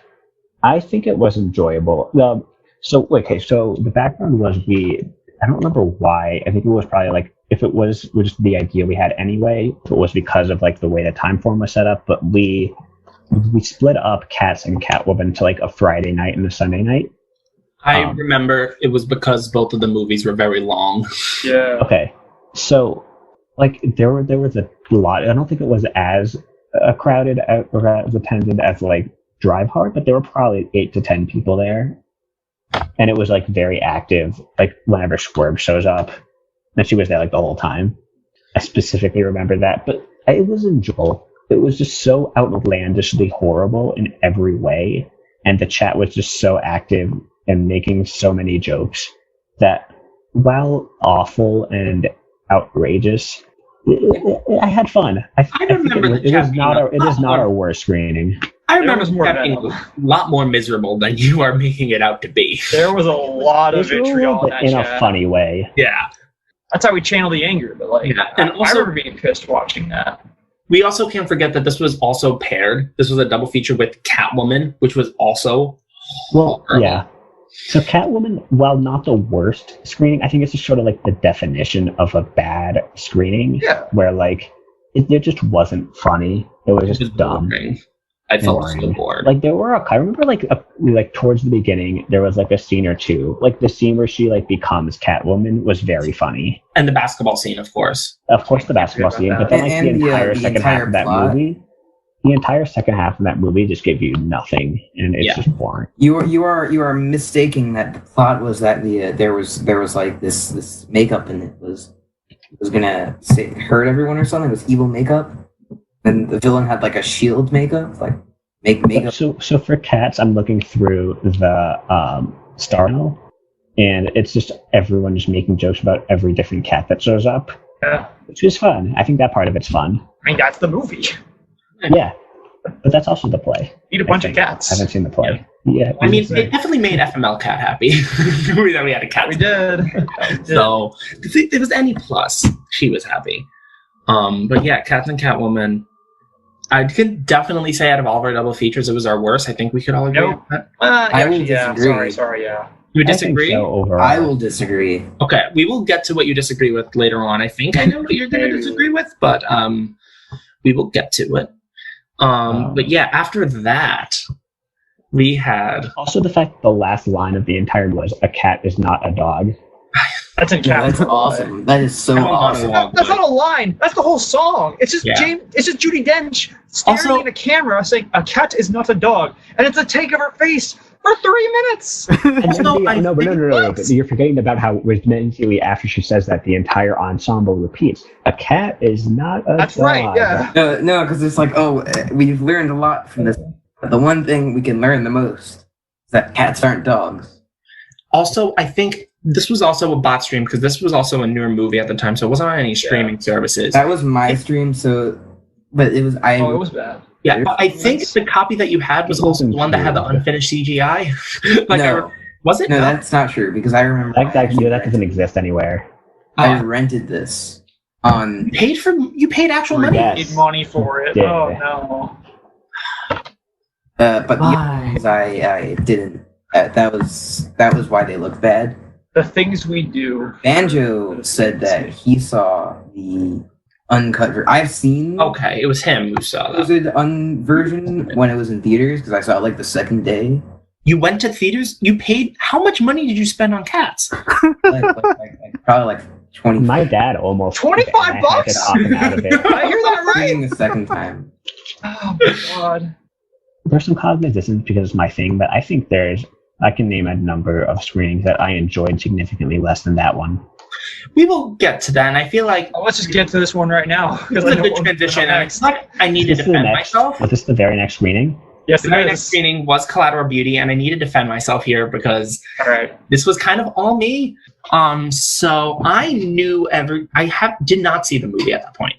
I think it was enjoyable. So the background was I don't remember why. I think it was probably like if it was just the idea we had anyway. If it was because of like the way the time form was set up, but we split up Cats and Catwoman to like a Friday night and a Sunday night. I remember it was because both of the movies were very long. Yeah. Okay, so like there was a lot. I don't think it was as crowded or as attended as like Drive Hard, but there were probably 8 to 10 people there, and it was like very active. Like whenever Swerve shows up, and she was there like the whole time. I specifically remember that, but it was enjoyable. It was just so outlandishly horrible in every way, and the chat was just so active and making so many jokes that, while awful and outrageous, I had fun. I think remember the it chat is not being it is not more- our worst screening. I There remember was more that being Venom. a lot more miserable than you are making it out to be. There was a lot of vitriol in that in chat. a funny way. Yeah. That's how we channel the anger, but like, Yeah, and I also- remember being pissed watching that. We also can't forget that this was also paired. This was a double feature with Catwoman, which was also Well, horrible. yeah. So Catwoman, while not the worst screening, I think it's just sort of like the definition of a bad screening. Yeah. Where like it just wasn't funny. It was It was just dumb. boring. I felt so Boring. bored. Like there were I remember like towards the beginning there was like a scene or two, like the scene where she like becomes Catwoman was very funny. And the basketball scene, of course. Of course the basketball scene, but then like And the the, entire the second entire half of that plot. movie, the entire second half of that movie just gave you nothing, and it's Yeah. just boring. You are mistaking that the plot was that there was like this makeup and it was gonna hurt everyone or something. It was evil makeup, and the villain had like a shield makeup, like make makeup. So for Cats, I'm looking through the Star Now, and it's just everyone just making jokes about every different cat that shows up, Yeah. which is fun. I think that part of it's fun. I mean, that's the movie. Yeah, but that's also the play. Eat a I bunch of think. cats. I haven't seen the play. Yeah, I mean, it definitely made FML Cat happy. We had a cat. We did. We did. So if it was any plus, she was happy. But yeah, Cats and Catwoman. I could definitely say out of all of our double features, it was our worst. I think we could all agree. Nope. on that. I will Actually, yeah. disagree. Sorry, yeah. You I think disagree? so overall. I will disagree. Okay, we will get to what you disagree with later on. I think I know what you're going to disagree with, but we will get to it. But yeah, after that, we had Also, the fact that the last line of the entire was "a cat is not a dog." That's in Yeah, Cat. that's awesome. That is so Come on, awesome. Monologue. That's not a line. That's the whole song. It's just Yeah. It's just Judi Dench staring Also- at a camera saying, "A cat is not a dog," and it's a take of her face for 3 minutes. And then Also, no, but you're forgetting about how immediately after she says that, the entire ensemble repeats, "A cat is not a That's dog." right. Yeah. No, because it's like, we've learned a lot from this. But the one thing we can learn the most is that cats aren't dogs. also, I think this was also a bot stream because this was also a newer movie at the time, so it wasn't on any streaming services. That was my stream, but it was Oh, it was bad. Yeah, but I think the copy that you had was also the one that had the unfinished CGI. no, Was it? no, that's not true because I remember That doesn't exist anywhere. I rented this on. You paid actual money. Yes. Need money for it. Yeah. Oh no. But the Why? others I didn't. That was why they look bad. The things we do. Banjo said that he saw the uncut version. I've seen Okay, it was him who saw that. the version when it was in theaters because I saw it like the second day. You went to theaters. You paid. How much money did you spend on Cats? Probably like 20. My dad almost 25 I had to bucks? talk him out of it. Did I hear that right? Seeing the second time. Oh my god. There's some cognitive dissonance because it's my thing, but I think I can name a number of screenings that I enjoyed significantly less than that one. We will get to that, and I feel like Let's just get to this one right now. this is a good transition, and it's like I need to defend myself. Was this the very next screening? Yes, The very next screening was Collateral Beauty, and I need to defend myself here because All right. this was kind of all me. So I knew did not see the movie at that point,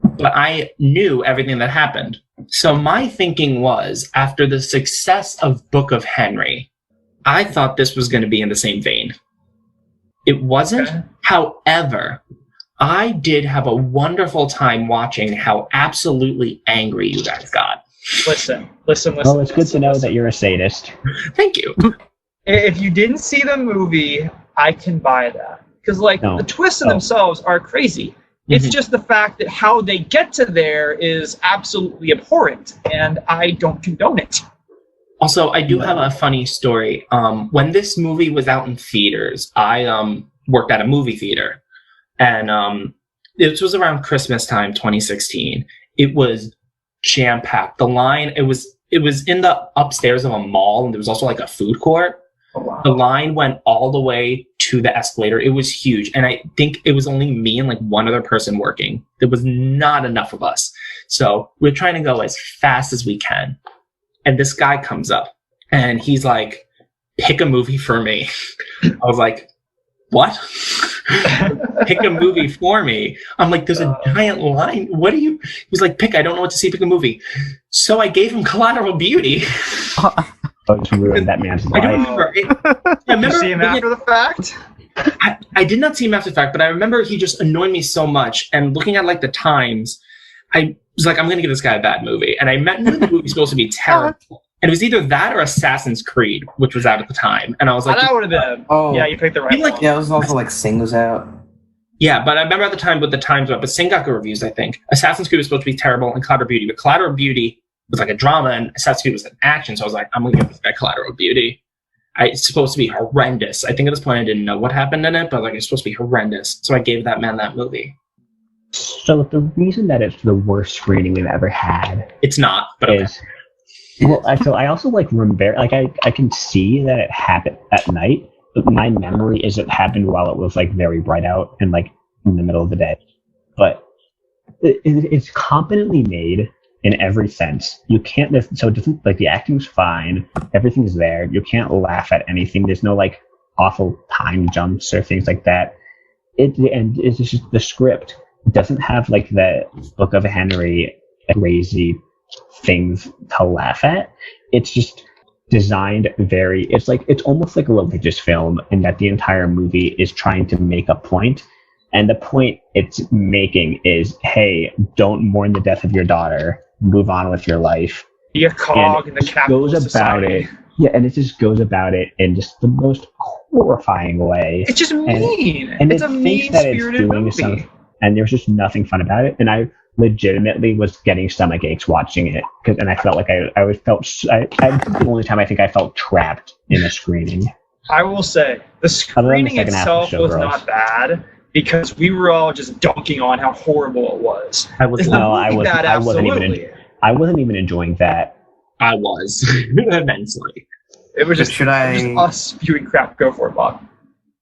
but I knew everything that happened. So my thinking was, after the success of Book of Henry, I thought this was going to be in the same vein. It wasn't. Okay. However, I did have a wonderful time watching how absolutely angry you guys got. Listen. Well, it's good to know that you're a sadist. Thank you. If you didn't see the movie, I can buy that. Because, like, No. the twists in Oh. themselves are crazy. It's just the fact that how they get to there is absolutely abhorrent, and I don't condone it. Also, I do have a funny story. When this movie was out in theaters, I worked at a movie theater, and it was around Christmas time, 2016. It was jam-packed. The line, it was in the upstairs of a mall, and there was also like a food court. Oh, wow. The line went all the way to the escalator. It was huge, and I think it was only me and like one other person working. There was not enough of us, so we're trying to go as fast as we can. And this guy comes up, and he's like, "Pick a movie for me." I was like, "What?" Pick a movie for me. I'm like, "There's a giant line. What do you?" He's like, "Pick. I don't know what to see. Pick a movie." So I gave him Collateral Beauty. Folks ruined that man's I don't life. remember. I Did you remember see him after the fact? I did not see him after the fact, but I remember he just annoyed me so much. And looking at like the times, I was like, I'm going to give this guy a bad movie. And I knew the movie was supposed to be terrible. And it was either that or Assassin's Creed, which was out at the time. And I was like, that would have been. Oh. Yeah, you picked the right like- one. Yeah, it was also like Sing was out. yeah, but I remember at the time what the times were. But Sing got good reviews, I think. Assassin's Creed was supposed to be terrible, and Collateral Beauty. But Collateral Beauty was like a drama, and Assassin's Creed was an action. So I was like, I'm going to give this guy Collateral Beauty. It's supposed to be horrendous. I think at this point I didn't know what happened in it, but like it's supposed to be horrendous. So I gave that man that movie. So the reason that it's the worst screening we've ever had It's not, but okay. is well. I also like remember, like I can see that it happened at night, but my memory is it happened while it was like very bright out and like in the middle of the day. But it's competently made in every sense. You can't. So it doesn't, like, the acting's fine. Everything's there. You can't laugh at anything. There's no like awful time jumps or things like that. And it's just the script doesn't have like the Book of Henry crazy things to laugh at. It's just designed it's almost like a religious film in that the entire movie is trying to make a point. And the point it's making is, hey, don't mourn the death of your daughter. Move on with your life. Be a cog in the capitalist Goes about society. it. Yeah, and it just goes about it in just the most horrifying way. It's just mean. And it's it a thinks that it's mean-spirited doing movie. and there's just nothing fun about it. And I legitimately was getting stomach aches watching it, and I felt like I the only time I think I felt trapped in a screening. I will say, the screening second half of itself was Showgirls. not bad because we were all just dunking on how horrible it was. I was. Is the No, I movie wasn't- bad? I wasn't even Absolutely. I wasn't even enjoying that. I was immensely. It was just, Should it was just I? us spewing crap. Go for it, Bob.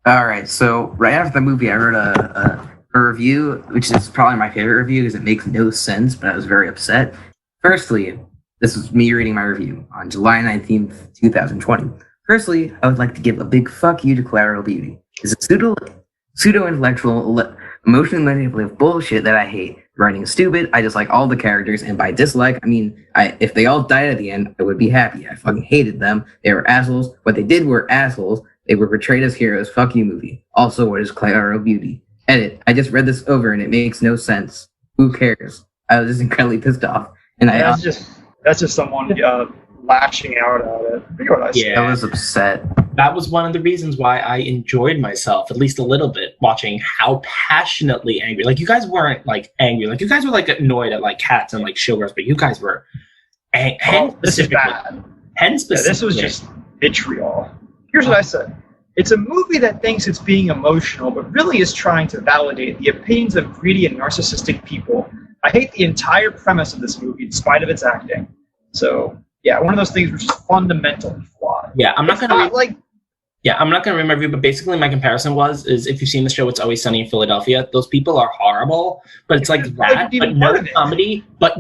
All right. So right after the movie, I wrote a review, which is probably my favorite review because it makes no sense, but I was very upset. Firstly, this was me reading my review on July 19th, 2020. Firstly, I would like to give a big fuck you to Collateral Beauty. It's a pseudo-intellectual, emotionally manipulative bullshit that I hate. Writing is stupid. I dislike all the characters, and by dislike, I mean if they all died at the end, I would be happy. I fucking hated them. They were assholes. What they did were assholes. They were portrayed as heroes. Fuck you, movie. Also, what is Collateral Beauty? Edit. I just read this over, and it makes no sense. Who cares? I was just incredibly pissed off, and That's just someone lashing out at it. I forget what I said. Yeah. I was upset. That was one of the reasons why I enjoyed myself, at least a little bit, watching how passionately angry. Like, you guys weren't like angry. Like, you guys were like annoyed at like cats and like Showgirls, but you guys were. Oh, this is bad. Hen Yeah, specifically. this was just vitriol. Here's what I said. It's a movie that thinks it's being emotional, but really is trying to validate the opinions of greedy and narcissistic people I hate the entire premise of this movie, in spite of its acting. So yeah, one of those things which is fundamentally flawed. Yeah, I'm not It's gonna like Yeah, I'm not going to remember you, but basically my comparison is if you've seen the show It's Always Sunny in Philadelphia, those people are horrible, but it's like that, but no comedy, but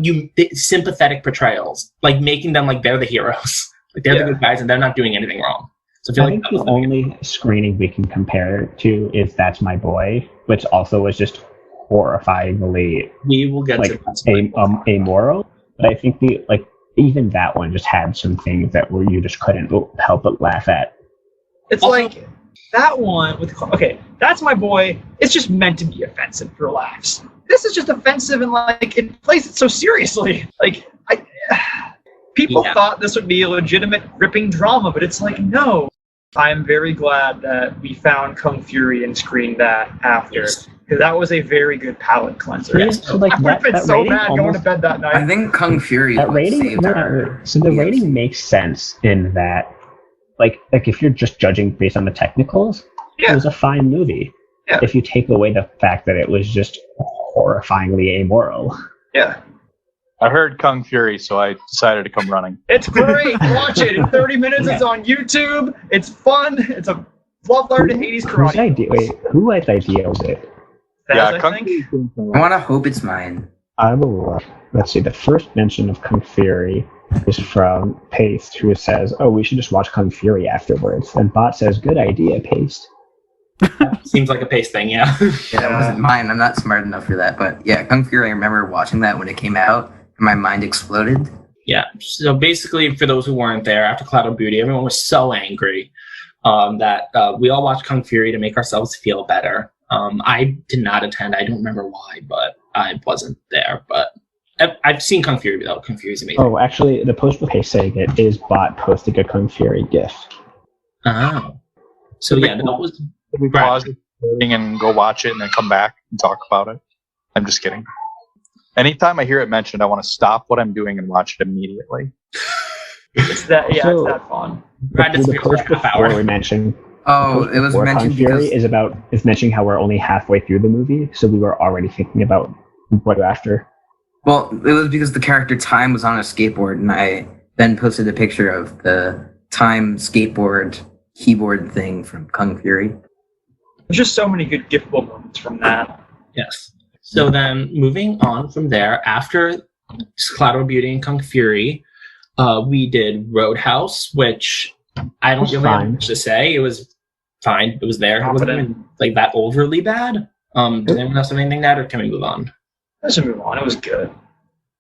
sympathetic portrayals, like making them like they're the heroes. Like they're the good guys and they're not doing anything wrong. So I think the only screening we can compare it to is That's My Boy, which also was just horrifyingly we will get to amoral. But I think even that one just had some things that were you just couldn't help but laugh at. It's also, like that one with That's My Boy. It's just meant to be offensive for laughs. This is just offensive and like it plays it so seriously. Like people thought this would be a legitimate gripping drama, but it's like no. I am very glad that we found Kung Fury and screened that after because that was a very good palate cleanser. Yeah, so like I would have been so mad going to bed that night. I think Kung Fury that rating. So the rating makes sense in that. Like if you're just judging based on the technicals, it was a fine movie. Yeah. If you take away the fact that it was just horrifyingly amoral. Yeah. I heard Kung Fury, so I decided to come running. It's great. Watch it. In 30 minutes, it's on YouTube. It's fun. It's a love letter to Hades karate. Whose idea was it? I think. I want to hope it's mine. I will. Let's see. The first mention of Kung Fury is from Paste, who says, "Oh, we should just watch Kung Fury afterwards." And Bot says, "Good idea, Paste." Seems like a Paste thing, yeah. Yeah, it wasn't mine. I'm not smart enough for that. But yeah, Kung Fury. I remember watching that when it came out, and my mind exploded. Yeah. So basically, for those who weren't there, after Cloud of Beauty, everyone was so angry that we all watched Kung Fury to make ourselves feel better. I did not attend. I don't remember why, but I wasn't there. But I've seen Kung Fury, though. Kung Fury is amazing. Oh, actually, the post with Paste saying it is Bot posting a Kung Fury GIF. Oh. So yeah, that was... Can we pause it and go watch it and then come back and talk about it? I'm just kidding. Anytime I hear it mentioned, I want to stop what I'm doing and watch it immediately. It's that fun. The post before we mentioned... Oh, it was mentioned Kung Fury is mentioning how we're only halfway through the movie, so we were already thinking about what after. Well, it was because the character Time was on a skateboard, and I then posted a picture of the Time skateboard keyboard thing from Kung Fury. There's just so many good giftable moments from that. Yes. So then, moving on from there, after Cloud of Beauty and Kung Fury, we did Roadhouse, which I don't really have much to say. It was fine. It was there. It wasn't even like that overly bad. Does anyone else have anything to add, or can we move on? Let's move on. It was good.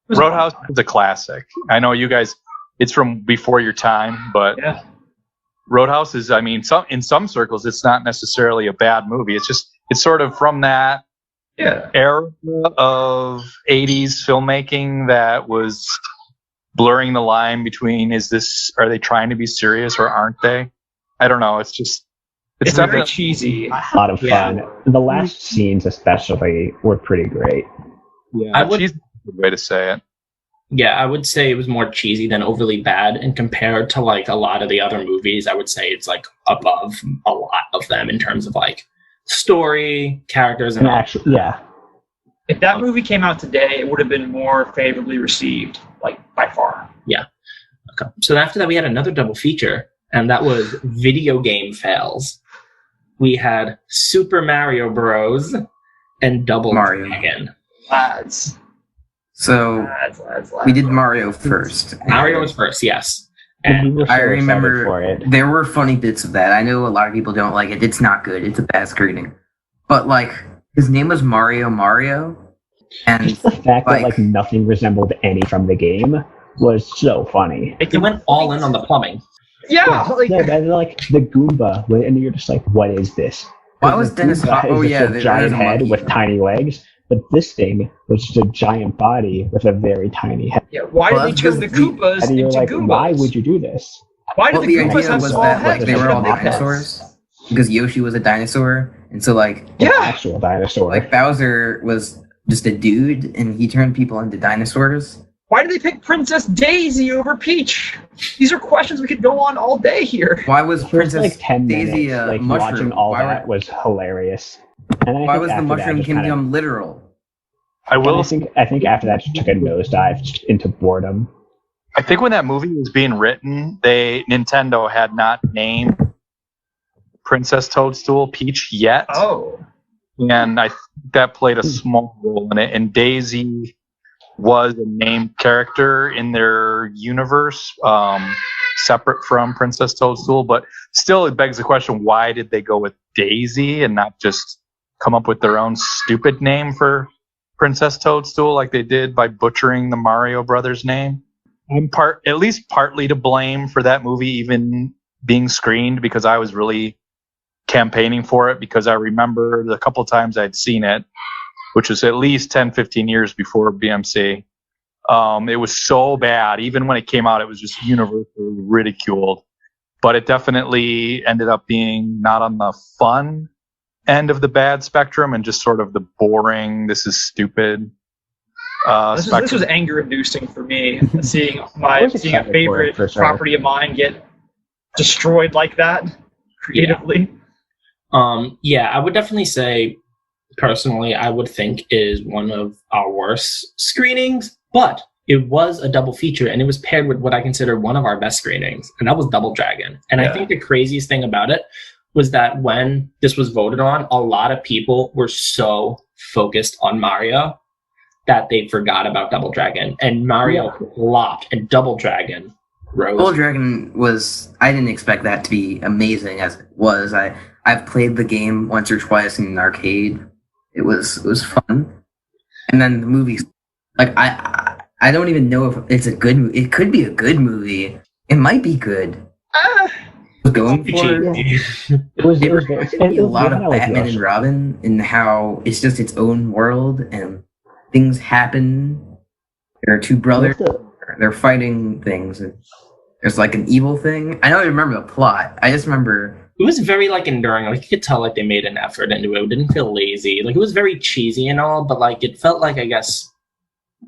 Roadhouse is a classic. I know you guys, it's from before your time, but Roadhouse is, I mean, in some circles, it's not necessarily a bad movie. It's sort of from that era of 80s filmmaking that was blurring the line between, are they trying to be serious or aren't they? I don't know. It's very cheesy. A lot of fun. The last scenes especially were pretty great. Yeah, cheesy is a good way to say it. Yeah, I would say it was more cheesy than overly bad, and compared to like a lot of the other movies, I would say it's like above a lot of them in terms of like story, characters, and actually, If that movie came out today, it would have been more favorably received, like by far. Yeah. Okay. So after that, we had another double feature, and that was video game fails. We had Super Mario Bros. And Double Mario Dragon. Lads. So we did Mario first. Mario was first, yes. And I remember there were funny bits of that. I know a lot of people don't like it. It's not good. It's a bad screening. But like, his name was Mario, and just the fact that like nothing resembled any from the game was so funny. They went all in on the plumbing. Yeah, like the Goomba, and you're just like, what is this? Why was Dennis? A giant head with tiny legs, but this thing was just a giant body with a very tiny head. Yeah, why did they turn the Koopas and you're into like, Goombas? why would you do this? Why did the Koopas have small heads? Like, they were all dinosaurs because Yoshi was a dinosaur, and so like an actual dinosaur. Like Bowser was just a dude, and he turned people into dinosaurs. Why did they pick Princess Daisy over Peach? These are questions we could go on all day here. Why was Princess like 10 Daisy minutes, like, mushroom? Watching all that was hilarious. And why was the mushroom kingdom literal? I And will. I think after that, it took a nosedive just into boredom. I think when that movie was being written, Nintendo had not named Princess Toadstool Peach yet, Oh. and that played a small role in it. And Daisy was a named character in their universe, separate from Princess Toadstool. But still, it begs the question: why did they go with Daisy and not just come up with their own stupid name for Princess Toadstool, like they did by butchering the Mario Brothers name? I'm at least partly to blame for that movie even being screened, because I was really campaigning for it, because I remember the couple of times I'd seen it, which was at least 10, 15 years before BMC. It was so bad. Even when it came out, it was just universally ridiculed. But it definitely ended up being not on the fun end of the bad spectrum and just sort of the boring, this is stupid This was anger-inducing for me, seeing I was a excited for favorite it, for sure. property of mine get destroyed like that creatively. Yeah, I would definitely say, personally, I would think is one of our worst screenings, but it was a double feature, and it was paired with what I consider one of our best screenings, and that was Double Dragon. And I think the craziest thing about it was that when this was voted on, a lot of people were so focused on Mario that they forgot about Double Dragon. And Mario flopped, and Double Dragon rose. Double Dragon was. I didn't expect that to be amazing as it was. I've played the game once or twice in an arcade. It was fun, and then the movie. Like I don't even know if it's a good movie. It could be a good movie. It might be good. Going for it reminded me a lot of Batman and Robin in how it's just its own world and things happen. There are two brothers. They're fighting things. And there's like an evil thing. I don't remember the plot. I just remember it was very like enduring. Like you could tell like they made an effort into it. It didn't feel lazy. Like it was very cheesy and all, but like it felt like, I guess,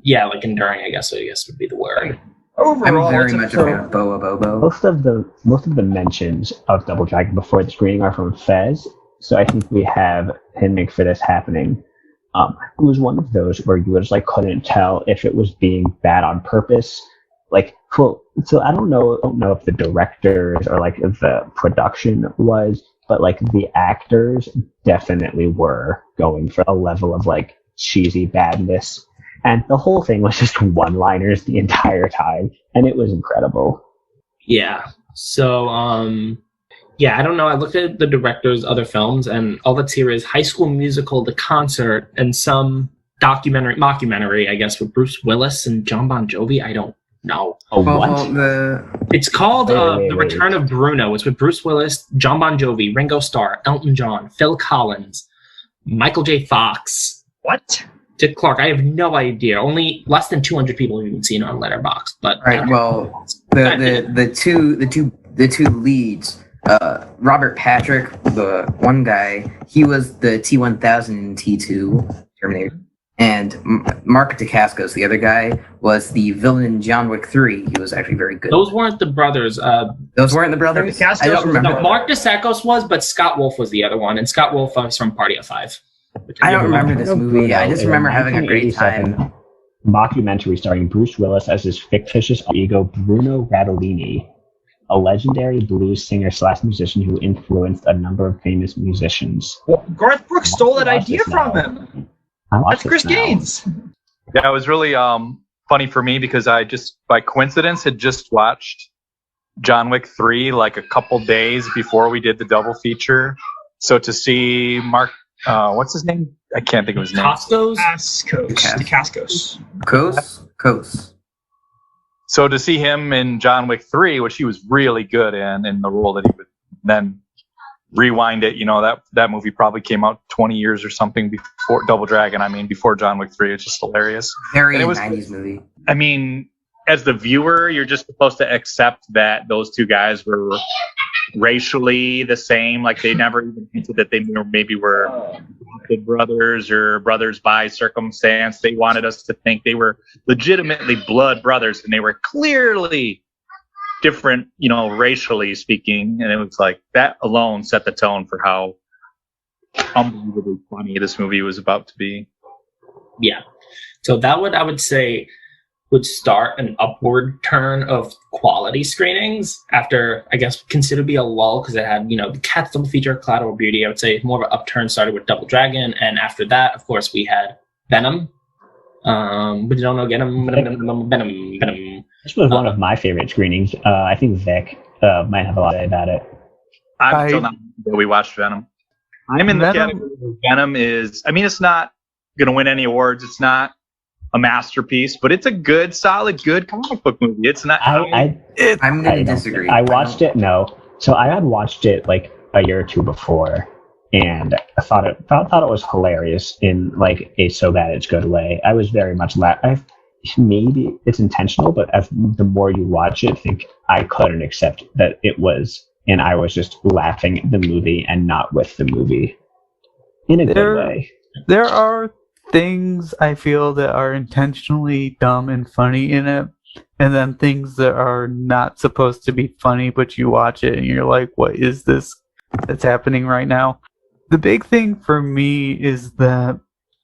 like enduring. I guess would be the word. Overall, I'm very much a fan of Boa Bobo. Most of the mentions of Double Dragon before the screening are from Fez, so I think we have him make for this happening. It was one of those where you just like couldn't tell if it was being bad on purpose. Like, so I don't know if the directors or like if the production was, but like the actors definitely were going for a level of like cheesy badness. And the whole thing was just one-liners the entire time, and it was incredible. Yeah. So, I don't know. I looked at the director's other films, and all that's here is High School Musical, The Concert, and some mockumentary, I guess, with Bruce Willis and John Bon Jovi. I don't know. Oh, what? It's called Wait. The Return of Bruno. It's with Bruce Willis, John Bon Jovi, Ringo Starr, Elton John, Phil Collins, Michael J. Fox. What? Dick Clark. I have no idea. Only less than 200 people have even seen it on Letterboxd. But right. Well, the two leads. Robert Patrick, the one guy, he was the T-1000 in T2 Terminator, and Mark Dacascos, the other guy, was the villain in John Wick 3. He was actually very good. Those weren't the brothers. Those weren't the brothers. I don't remember. No, Mark Dacascos was, but Scott Wolf was the other one, and Scott Wolf was from Party of Five. I don't remember this movie. I just remember having a great time. Mockumentary starring Bruce Willis as his fictitious ego Bruno Radolini, a legendary blues singer/musician who influenced a number of famous musicians. Well, Garth Brooks stole that idea from him. That's Chris Gaines. Yeah, it was really funny for me because I just, by coincidence, had just watched John Wick 3 like a couple days before we did the double feature. So to see Mark, what's his name? I can't think of his name. Dacascos. Kos. So to see him in John Wick 3, which he was really good in the role that he would then rewind it, that movie probably came out 20 years or something before Double Dragon. Before John Wick 3. It's just hilarious. Very 90s movie. As the viewer, you're just supposed to accept that those two guys were racially the same. Like they never even hinted that they maybe were brothers or brothers by circumstance. They wanted us to think they were legitimately blood brothers, and they were clearly different, racially speaking. And it was like that alone set the tone for how unbelievably funny this movie was about to be. Yeah. So that would, I would say, would start an upward turn of quality screenings after, I guess, considerably a lull because it had, the Cats double feature, Collateral Beauty. I would say more of an upturn started with Double Dragon. And after that, of course, we had Venom. But you don't know, Venom. This was one of my favorite screenings. I think Vic might have a lot to say about it. I'm still not we watched Venom. I'm in the category where Venom is, it's not going to win any awards. It's not a masterpiece, but it's a good, solid, good comic book movie. It's not. I'm going to disagree. I watched it. No, so I had watched it like a year or two before, and I thought it was hilarious in like a so bad it's good way. I was very much maybe it's intentional, but as the more you watch it, I think I couldn't accept that it was, and I was just laughing at the movie and not with the movie in a good way. There are things I feel that are intentionally dumb and funny in it, and then things that are not supposed to be funny, but you watch it and you're like, what is this that's happening right now? The big thing for me is that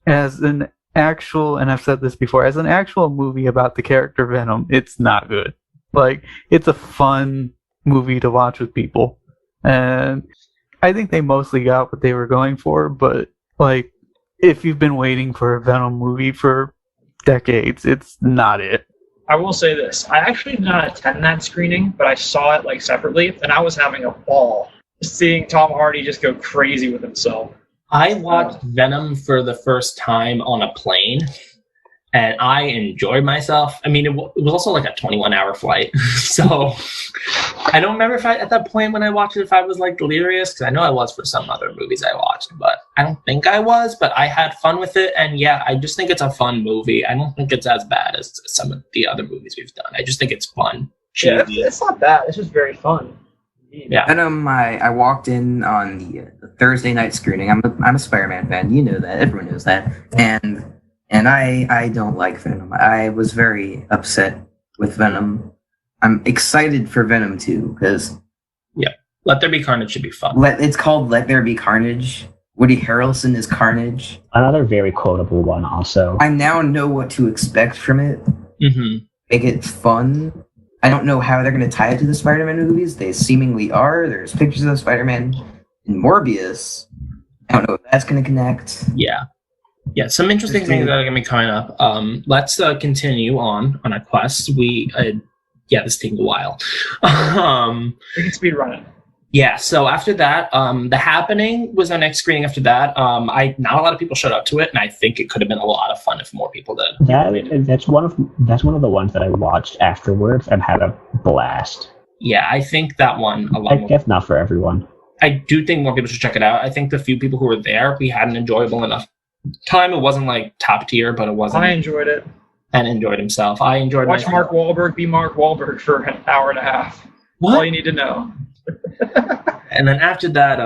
as an actual, and I've said this before, as an actual movie about the character Venom, it's not good. Like, it's a fun movie to watch with people, and I think they mostly got what they were going for, but like, if you've been waiting for a Venom movie for decades, it's not it. I will say this. I actually did not attend that screening, but I saw it like separately, and I was having a ball seeing Tom Hardy just go crazy with himself. I watched Venom for the first time on a plane, and I enjoyed myself. It was also like a 21-hour flight, so I don't remember if at that point when I watched it, if I was like delirious, because I know I was for some other movies I watched, but I don't think I was, but I had fun with it, and yeah, I just think it's a fun movie. I don't think it's as bad as some of the other movies we've done. I just think it's fun. Yeah, it's not bad. It's just very fun. Yeah. Venom, I walked in on the Thursday night screening. I'm a Spider-Man fan. You know that. Everyone knows that. And I don't like Venom. I was very upset with Venom. I'm excited for Venom 2 because Let There Be Carnage should be fun. It's called Let There Be Carnage. Woody Harrelson is Carnage. Another very quotable one also. I now know what to expect from it. Mm-hmm. Make it fun. I don't know how they're going to tie it to the Spider-Man movies. They seemingly are. There's pictures of Spider-Man in Morbius. I don't know if that's going to connect. Yeah, some interesting things that are going to be coming up. Let's continue on our quest. This is taking a while. We can speed run it. Yeah, so after that, The Happening was our next screening after that. Not a lot of people showed up to it, and I think it could have been a lot of fun if more people did. That's one of the ones that I watched afterwards and had a blast. Yeah, I think that one a lot more. If not for everyone. I do think more people should check it out. I think the few people who were there, we had an enjoyable enough time. It wasn't like top tier, but it wasn't. I enjoyed it. And enjoyed himself. I enjoyed Watch Mark Wahlberg be Mark Wahlberg for an hour and a half. What? All you need to know. And then after that,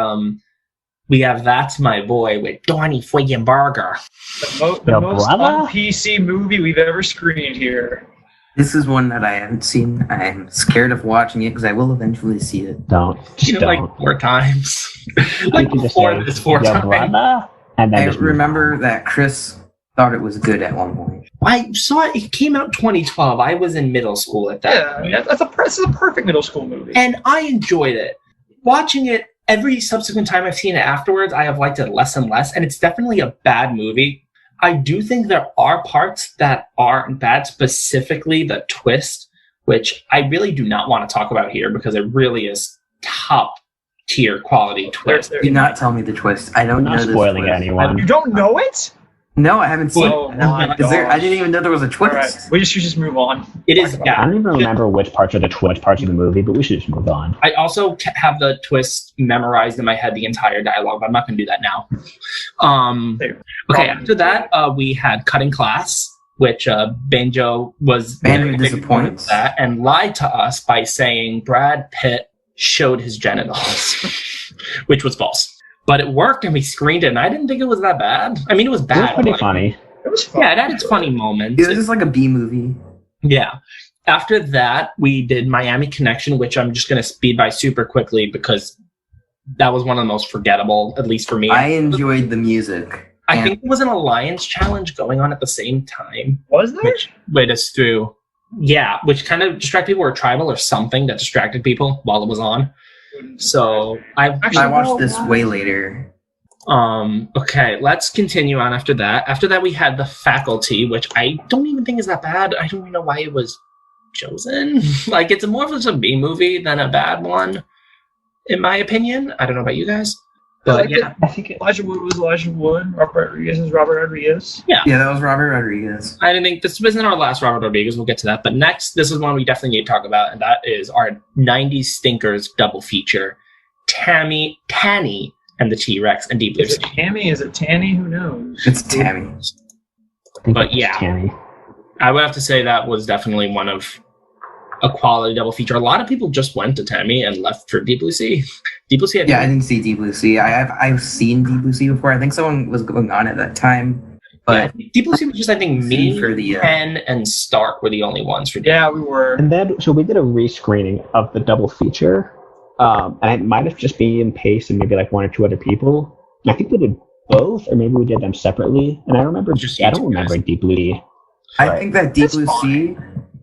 we have That's My Boy with Donnie Fuenberger. The most un-PC movie we've ever screened here. This is one that I haven't seen. I'm scared of watching it because I will eventually see it. Don't. Like 4 times. like you can just four say, times. Brother, and then I remember that Chris thought it was good at one point. I saw it. It came out 2012. I was in middle school at that point. This is a perfect middle school movie. And I enjoyed it. Watching it, every subsequent time I've seen it afterwards, I have liked it less and less. And it's definitely a bad movie. I do think there are parts that aren't bad, specifically the twist, which I really do not want to talk about here because it really is top tier quality twist. Do not tell me the twist. I don't know this spoiling twist. anyone. You don't know it? No, I haven't seen Oh it. my I didn't even know there was a twist. All right, we should just move on. It is, I don't even remember which parts are which parts of the movie, but we should just move on. I also have the twist memorized in my head, the entire dialogue, but I'm not going to do that now. Okay, after that, we had Cutting Class, which Banjo was Banjo disappoints that and lied to us by saying Brad Pitt showed his genitals, which was false. But it worked, and we screened it, and I didn't think it was that bad. I mean, it was bad. It was pretty funny. It was fun. Yeah, it had its funny moments. It was just like a B movie. Yeah. After that, we did Miami Connection, which I'm just going to speed by super quickly because that was one of the most forgettable, at least for me. I enjoyed the music. I think there was an alliance challenge going on at the same time, Was there? which led us through. Yeah, which kind of distracted people, or tribal or something that distracted people while it was on. So I watched this way later. Okay, let's continue on after that. After that, we had The Faculty, which I don't even think is that bad. I don't even know why it was chosen. Like, it's more of just a B movie than a bad one, in my opinion. I don't know about you guys. But yeah, I think Elijah Wood was Elijah Wood. Robert Rodriguez is Robert Rodriguez. Yeah, that was Robert Rodriguez. I didn't think this wasn't our last Robert Rodriguez. We'll get to that. But next, this is one we definitely need to talk about, and that is our 90s Stinkers double feature, Tanny, and the T-Rex and Deep Blue Is it Sea. Tammy? Is it Tanny? Who knows? It's Tammy. But yeah. Tammy. I would have to say that was definitely one of a quality double feature. A lot of people just went to Tammy and left for Deep Blue Sea. Deep Blue Sea. I didn't see Deep Blue Sea. I've seen Deep Blue Sea before. I think someone was going on at that time, but Deep Blue Sea was just, I think, me, for the Ken, and Stark were the only ones for. Yeah, we were. And then, so we did a rescreening of the double feature, and it might have just been Pace and maybe like one or two other people. I think we did both, or maybe we did them separately. And I remember, I don't remember Deep Blue. I think that Deep Blue Sea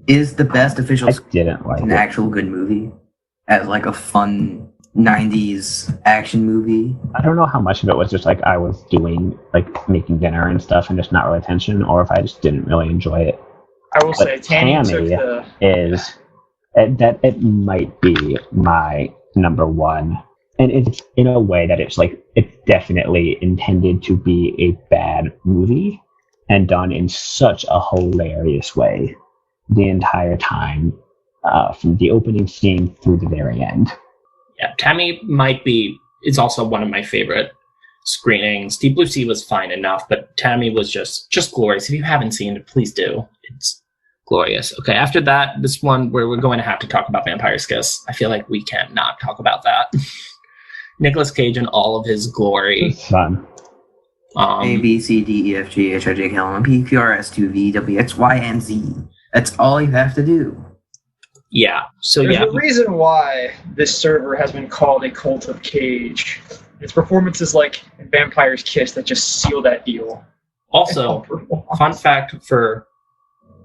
is the best official I didn't like an it. actual good movie as like a fun 90s action movie. I don't know how much of it was just like I was doing, like making dinner and stuff and just not really attention, or if I just didn't really enjoy it. I will say But Tanny took Tammy the. is that it might be my number one, and it's in a way that it's like it's definitely intended to be a bad movie and done in such a hilarious way the entire time, from the opening scene through the very end. Yeah, Tammy is also one of my favorite screenings. Deep Blue Sea was fine enough, but Tammy was just glorious. If you haven't seen it, please do. It's glorious. Okay, after that, this one where we're going to have to talk about Vampire's Kiss. I feel like we can't not talk about that. Nicolas Cage in all of his glory. It's fun. A, B, C, D, E, F, G, H, I, J, K, L, M, P, Q, R, S, T, U, V, W, X, Y, and Z. That's all you have to do. Yeah. So There's yeah. a reason why this server has been called a cult of Cage. It's performances like in Vampire's Kiss that just seal that deal. Also, fun fact for,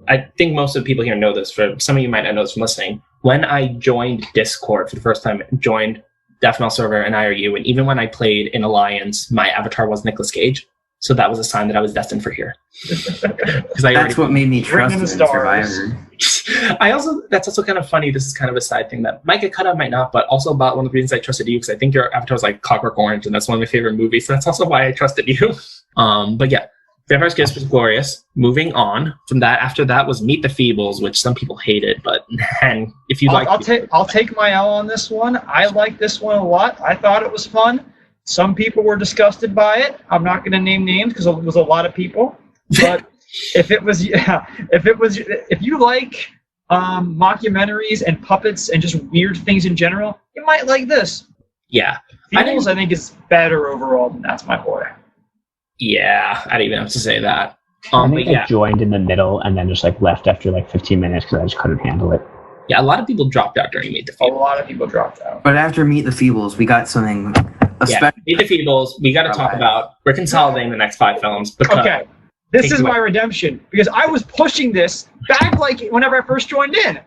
I think most of the people here know this, for some of you might not know this from listening, when I joined Discord for the first time, joined Deathmail server and IRU, and even when I played in Alliance, my avatar was Nicolas Cage. So that was a sign that I was destined for here. That's what made me trust Written in in the stars. Survivor. That's also kind of funny. This is kind of a side thing that might get cut out, might not, but also about one of the reasons I trusted you, because I think your avatar was like Clockwork Orange, and that's one of my favorite movies. So that's also why I trusted you. But yeah, Vampire's Kiss was glorious. Moving on from that, after that was Meet the Feebles, which some people hated, but man, if you like, I'll take my L on this one. I like this one a lot. I thought it was fun. Some people were disgusted by it. I'm not going to name names because it was a lot of people. But if you like mockumentaries and puppets and just weird things in general, you might like this. yeah, Feebles, I think, is better overall than That's My Boy. yeah, I don't even have to say that. I But think yeah, I joined in the middle and then just like left after like 15 minutes because I just couldn't handle it. yeah, a lot of people dropped out during Meet the A Feebles. lot of people dropped out. But after Meet the Feebles, we got something Yeah, Meet the Feebles. We got to talk about. We're consolidating the next 5 films because Okay, this Take is it away. my redemption because I was pushing this back like whenever I first joined in.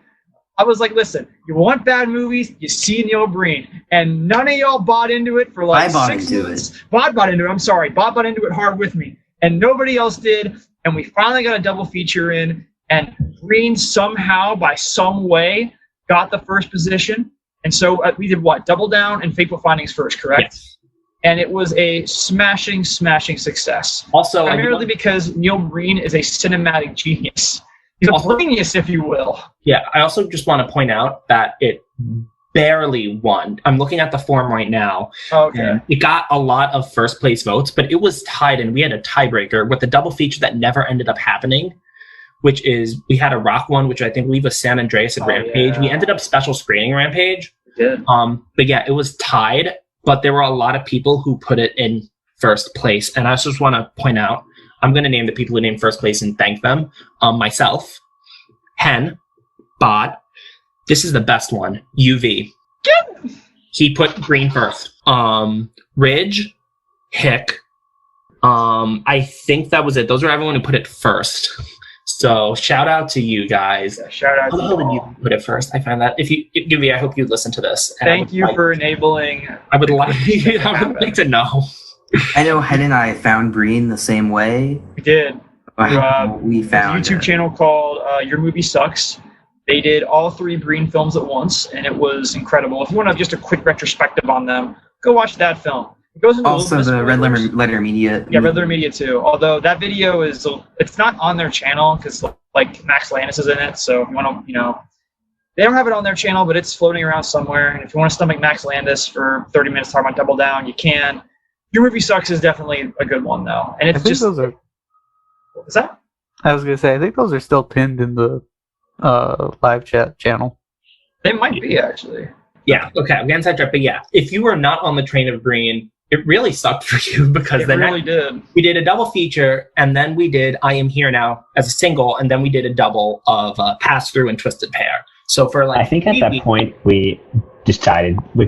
I was like, listen, you want bad movies, you see Neil Breen. And none of y'all bought into it for like I bought 6 into months. Bot bought into it, I'm sorry. Bot bought into it hard with me. And nobody else did. And we finally got a double feature in. And Breen somehow, by some way, got the first position. And so we did what? Double Down and Fateful Findings first, correct? yes. And it was a smashing success. Also, Primarily because Neil Breen is a cinematic genius. He's a genius, if you will. yeah, I also just want to point out that it barely won. I'm looking at the form right now. Okay. And it got a lot of first place votes, but it was tied, and we had a tiebreaker with a double feature that never ended up happening, which is we had a rock one, which I think we was San Andreas and Rampage. Yeah. We ended up special screening Rampage. We did. But yeah, it was tied, but there were a lot of people who put it in first place. And I just want to point out, I'm going to name the people who named first place and thank them. Myself, Hen, Bot. This is the best one. UV. He put green first. Ridge, Hick, I think that was it. Those are everyone who put it first. So shout out to you guys. Yeah, shout out How to the hell did you you all. put it first? I find that if you give me, I hope you listen to this. And Thank you for enabling. I would like happen. to know. I know Head and I found Breen the same way. We did. We There's found a YouTube channel called Your Movie Sucks. They did all 3 Breen films at once, and it was incredible. If you want to just a quick retrospective on them, go watch that film. It goes into also the Red Letter Media. Yeah, Red Letter Media too. Although that video it's not on their channel because like Max Landis is in it. So if you want to, they don't have it on their channel, but it's floating around somewhere. And if you want to stomach Max Landis for 30 minutes talking about Double Down, you can. Your Movie Sucks is definitely a good one though, and it's just. those are. What was that? I was gonna say I think those are still pinned in the live chat channel. They might be actually. Yeah. Okay. I'm getting sidetracked, but yeah, if you were not on the train of Breen, it really sucked for you because It really did. We did a double feature, and then we did I Am Here Now as a single, and then we did a double of Pass Through and Twisted Pair. So for like, I think at that point we decided we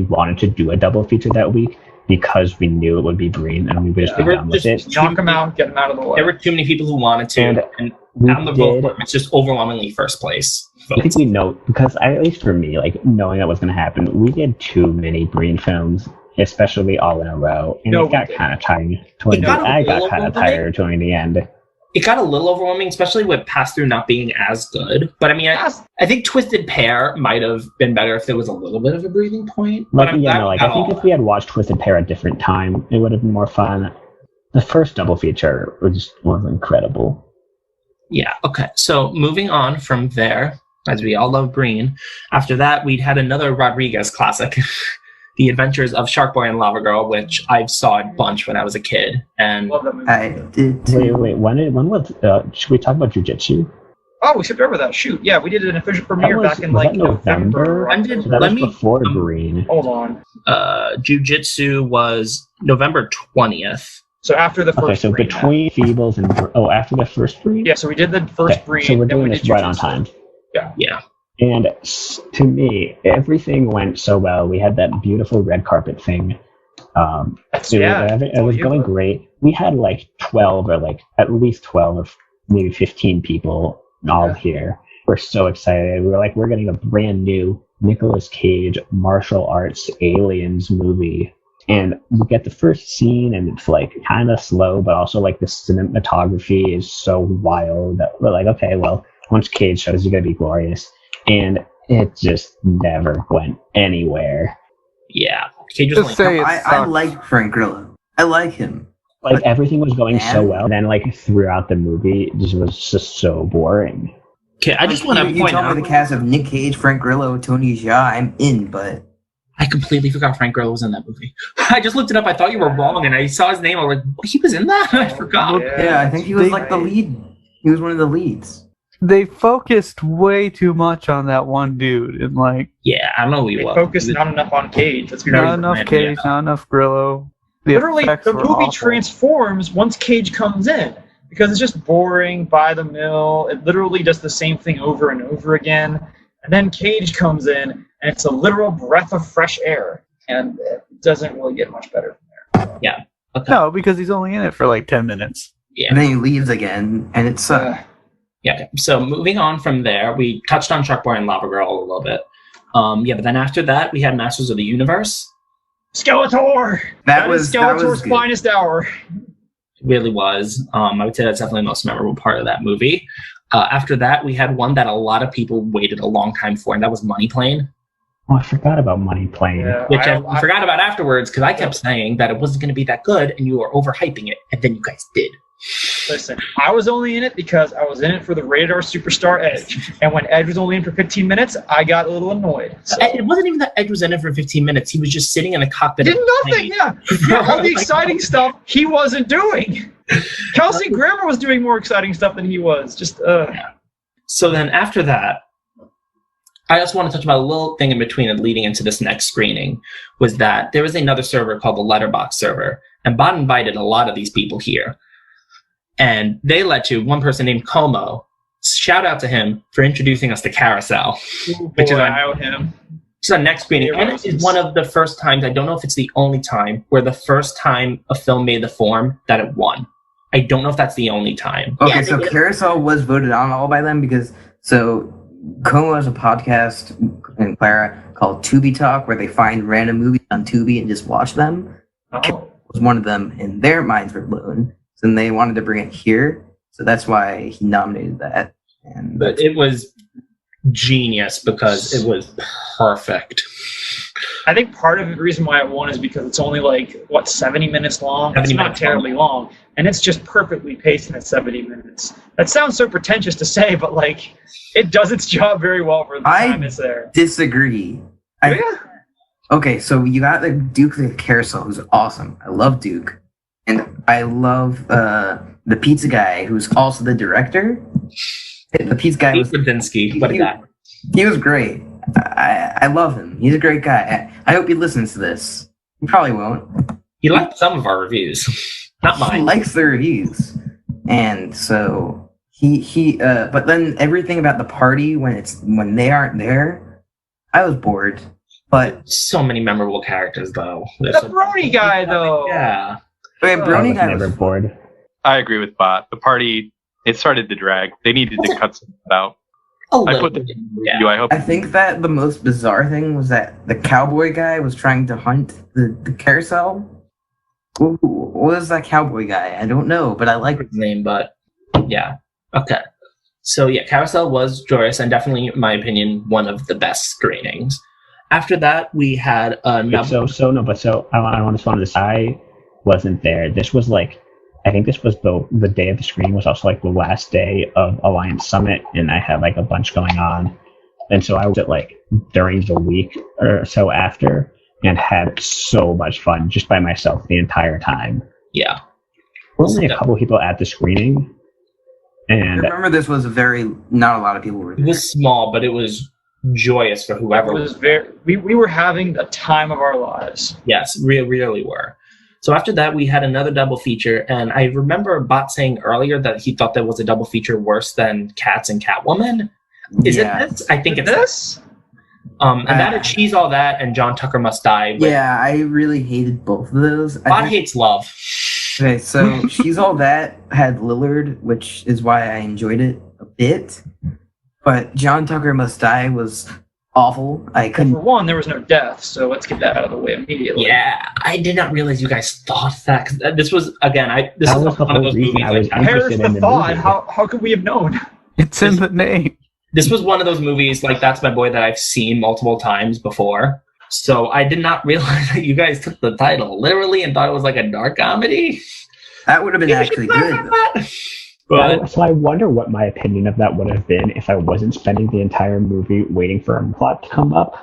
wanted to do a double feature that week because we knew it would be Breen and we would just be done with it. Knock them out, get them out of the way. There were too many people who wanted to, and on the vote form, it's just overwhelmingly first place. I think we know because at least for me, like knowing that was going to happen, we did too many Breen films, especially all in a row, and it got kind of tiring. I got kind of tired toward the end. It got a little overwhelming, especially with Pass Through not being as good. But I mean, I think Twisted Pair might have been better if there was a little bit of a breathing point. But I think if we had watched Twisted Pair at a different time, it would have been more fun. The first double feature was incredible. Yeah. Okay. So moving on from there, as we all love Breen. After that, we'd had another Rodriguez classic. The Adventures of Shark Boy and Lava Girl, which I saw a bunch when I was a kid. And Love that movie. I did too. Wait, when was should we talk about Jiu-Jitsu? Oh, we skipped over that. Shoot, yeah, we did an official premiere back in like November. When did, So that let was me before Breen. Hold on. Jiu-Jitsu was November 20th. So after the first. Okay, so Breen, between Feebles and after the first Breen. yeah, so we did the first Okay, Breen. so we're then we doing did this right on Jiu-Jitsu. time. Yeah. And to me, everything went so well. We had that beautiful red carpet thing. It was going great. We had like 12 or like at least 12 or maybe 15 people all here. We're so excited. We were like, we're getting a brand new Nicolas Cage martial arts aliens movie. And we get the first scene and it's like kind of slow, but also like the cinematography is so wild that we're like, okay, well, once Cage shows, it's going to be glorious. And it just never went anywhere. Yeah. Cage was Just say it I sucks. like Frank Grillo. I like him. Like But- everything was going so Man. well. Then like throughout the movie, it was just so boring. Okay, I just want to You point told me out, the cast of Nick Cage, Frank Grillo, Tony Jaa. I'm in, but I completely forgot Frank Grillo was in that movie. I just looked it up. I thought you were wrong, and I saw his name. I was like, he was in that? I forgot. yeah, I think he was like the lead. He was one of the leads. They focused way too much on that one dude, and like Yeah, I don't know who he They was. focused not enough on Cage. Let's be not real. enough yeah. Cage, not enough Grillo. Literally, effects the were movie awful. transforms once Cage comes in because it's just boring, by the mill. It literally does the same thing over and over again. And then Cage comes in, and it's a literal breath of fresh air. And it doesn't really get much better from there. Okay. No, because he's only in it for like 10 minutes. Yeah. And then he leaves again, and it's Yeah. Okay. So moving on from there, we touched on Shark Boy and Lava Girl a little bit. But then after that, we had Masters of the Universe. Skeletor! that is was Skeletor's good. finest hour. It really was. I would say that's definitely the most memorable part of that movie. After that, we had one that a lot of people waited a long time for, and that was Money Plane, Oh, I forgot about Money Plane. Yeah, which I forgot about afterwards because I kept saying that it wasn't going to be that good, and you were overhyping it, and then you guys did. Listen, I was only in it because I was in it for the rated R superstar Edge. And when Edge was only in for 15 minutes, I got a little annoyed. So. It wasn't even that Edge was in it for 15 minutes. He was just sitting in the cockpit. Did of the nothing, plane. yeah. All the exciting stuff he wasn't doing. Kelsey Grammer was doing more exciting stuff than he was. So then after that, I also want to touch about a little thing in between and leading into this next screening was that there was another server called the Letterbox server, and Bot invited a lot of these people here. And they led to one person named Como. Shout out to him for introducing us to Carousel. Ooh, Which is boy, on- I owe him. It's a next screening. And it is one of the first times, I don't know if it's the only time, where the first time a film made the form that it won. I don't know if that's the only time. Okay, so Carousel was voted on all by them because Como has a podcast in Clara called Tubi Talk where they find random movies on Tubi and just watch them. Oh. Was one of them, and their minds were blown. So then they wanted to bring it here, so that's why he nominated that. But it was genius because it was perfect. I think part of the reason why it won is because it's only 70 minutes long. 70 it's not minutes terribly long, and it's just perfectly paced in 70 minutes. That sounds so pretentious to say, but it does its job very well for the time it's there. Disagree. Yeah. Okay, so you got the Duke of Carousel, who's awesome. I love Duke, and I love the pizza guy, who's also the director. The pizza guy was Brzezinski. What a guy. He was great. I love him. He's a great guy. I hope he listens to this. He probably won't. He liked some of our reviews, not mine. He likes the reviews, and so he. But then everything about the party when they aren't there, I was bored. But so many memorable characters, though. The Brony guy, though. Yeah. Okay, Brony guy never was bored. I agree with Bot. The party, it started to drag. They needed to cut some out. I put the review. I hope. I think that the most bizarre thing was that the cowboy guy was trying to hunt the carousel. What was that cowboy guy? I don't know, but I like his name, but yeah. Okay. So yeah, Carousel was joyous and definitely, in my opinion, one of the best screenings. After that, we had another. I want to say I wasn't there. This was I think this was the day of the screening was also the last day of Alliance Summit, and I had a bunch going on, and so I was at during the week or so after, and had so much fun just by myself the entire time. Yeah, only a couple people at the screening, and I remember this was not a lot of people were there. It was small, but it was joyous for whoever was there. We were having the time of our lives. Yes, really were. So after that, we had another double feature, and I remember Bot saying earlier that he thought there was a double feature worse than Cats and Catwoman. Is it this? I think it's this. And that is She's All That and John Tucker Must Die. Yeah, I really hated both of those. Bot hates love. Okay, so She's All That had Lillard, which is why I enjoyed it a bit. But John Tucker Must Die was awful. I couldn't. For one, there was no death, so let's get that out of the way immediately. Yeah, I did not realize you guys thought that. 'Cause this was again. This that was was one of those movies. Perish the thought. How could we have known? It's in the name. This was one of those movies That's My Boy that I've seen multiple times before. So I did not realize that you guys took the title literally and thought it was a dark comedy. That would have been actually good. But so I wonder what my opinion of that would have been if I wasn't spending the entire movie waiting for a plot to come up.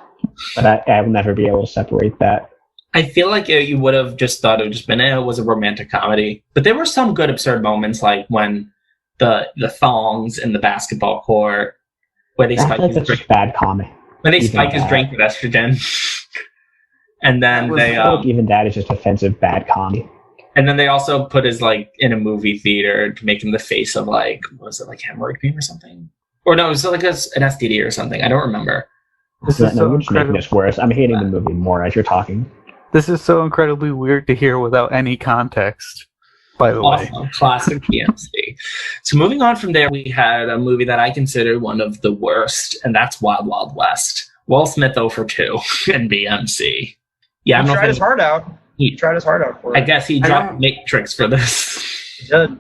But I will never be able to separate that. I feel like you would have just thought it would just been it was a romantic comedy. But there were some good absurd moments, like when the thongs in the basketball court, where they spike his drink. Bad comedy. When they spike his drink with estrogen, and then they even that is just offensive bad comedy. And then they also put his in a movie theater to make him the face of what was it hemorrhoid cream or something? Or no, it was an STD or something. I don't remember. You're just making this worse. I'm hating the movie more as you're talking. This is so incredibly weird to hear without any context, by the way. Classic PMC. So moving on from there, we had a movie that I consider one of the worst, and that's Wild Wild West. Will Smith 0 for 2 in BMC. Yeah, he tried his heart out. He tried his heart out for it. I guess he dropped Matrix for this. He did.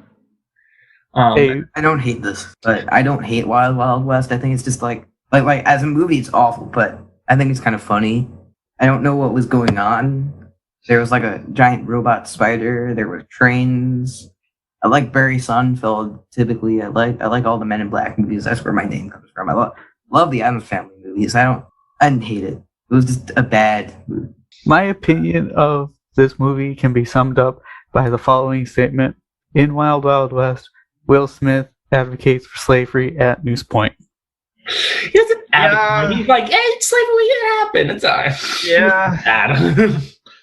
I don't hate this, but I don't hate Wild Wild West. I think it's just like as a movie, it's awful, but I think it's kind of funny. I don't know what was going on. There was a giant robot spider. There were trains. I like Barry Sonnenfeld. Typically, I like all the Men in Black movies. That's where my name comes from. I love the Addams Family movies. I didn't hate it. It was just a bad movie. My opinion of this movie can be summed up by the following statement. In Wild Wild West, Will Smith advocates for slavery at News Point. He doesn't advocate. He's like, hey, slavery didn't happen. It's all right. Yeah.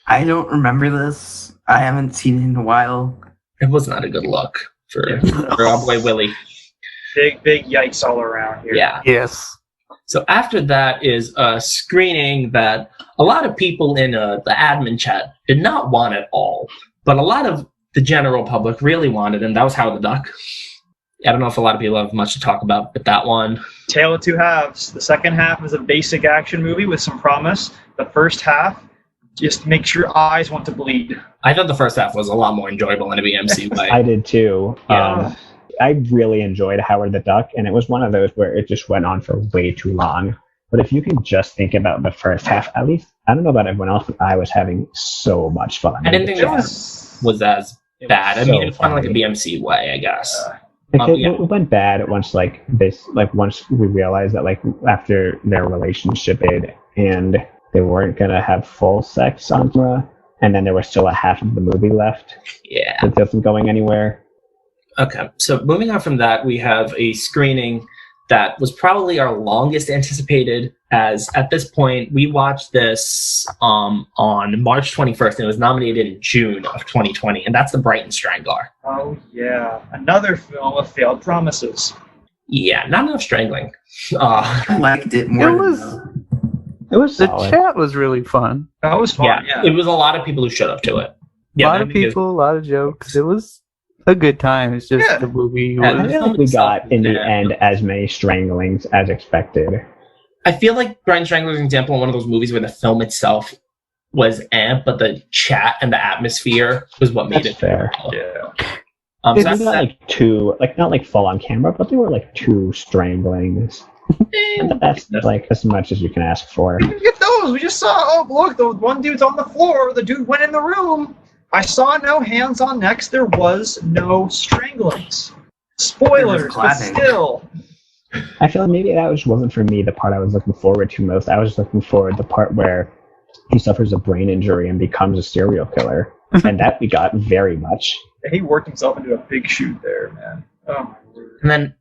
I don't remember this. I haven't seen it in a while. It was not a good look for our boy Willie. Big yikes all around here. Yeah. Yes. So after that is a screening that a lot of people in the admin chat did not want at all, but a lot of the general public really wanted, and that was Howard the Duck. I don't know if a lot of people have much to talk about, but that one. Tale of two halves. The second half is a basic action movie with some promise. The first half just makes your eyes want to bleed. I thought the first half was a lot more enjoyable in a BMC way. I did too. Yeah. I really enjoyed Howard the Duck, and it was one of those where it just went on for way too long. But if you can just think about the first half, at least, I don't know about everyone else, but I was having so much fun. I didn't think it was as bad. I mean, it was fun like a BMC way, I guess. It went bad once once we realized that after their relationship ended and they weren't gonna have full sex on camera, and then there was still a half of the movie left. Yeah. It wasn't going anywhere. Okay, so moving on from that, we have a screening that was probably our longest anticipated, as at this point, we watched this on March 21st, and it was nominated in June of 2020, and that's The Brighton Strangler. Oh, yeah. Another film of failed promises. Yeah, not enough strangling. I liked it more. It was The solid. chat was really fun. That was fun, yeah. It was a lot of people who showed up to it. A lot of people, a lot of jokes. It was a good time. It's just the movie Yeah, I was... feel like we got, in the end, as many stranglings as expected. I feel like Brighton Strangler is an example of one of those movies where the film itself was but the chat and the atmosphere was what made That's it fair. Yeah. So It's that's not not full on camera, but there were 2 stranglings. And that's as much as you can ask for. We didn't get those. We just saw, oh, look, the one dude's on the floor. The dude went in the room. I saw no hands on necks. There was no stranglings. Spoilers, but classic. still. I feel like maybe that wasn't for me the part I was looking forward to most. I was looking forward to the part where he suffers a brain injury and becomes a serial killer. And that we got very much. He worked himself into a big shoot there, man. Oh, my word. And then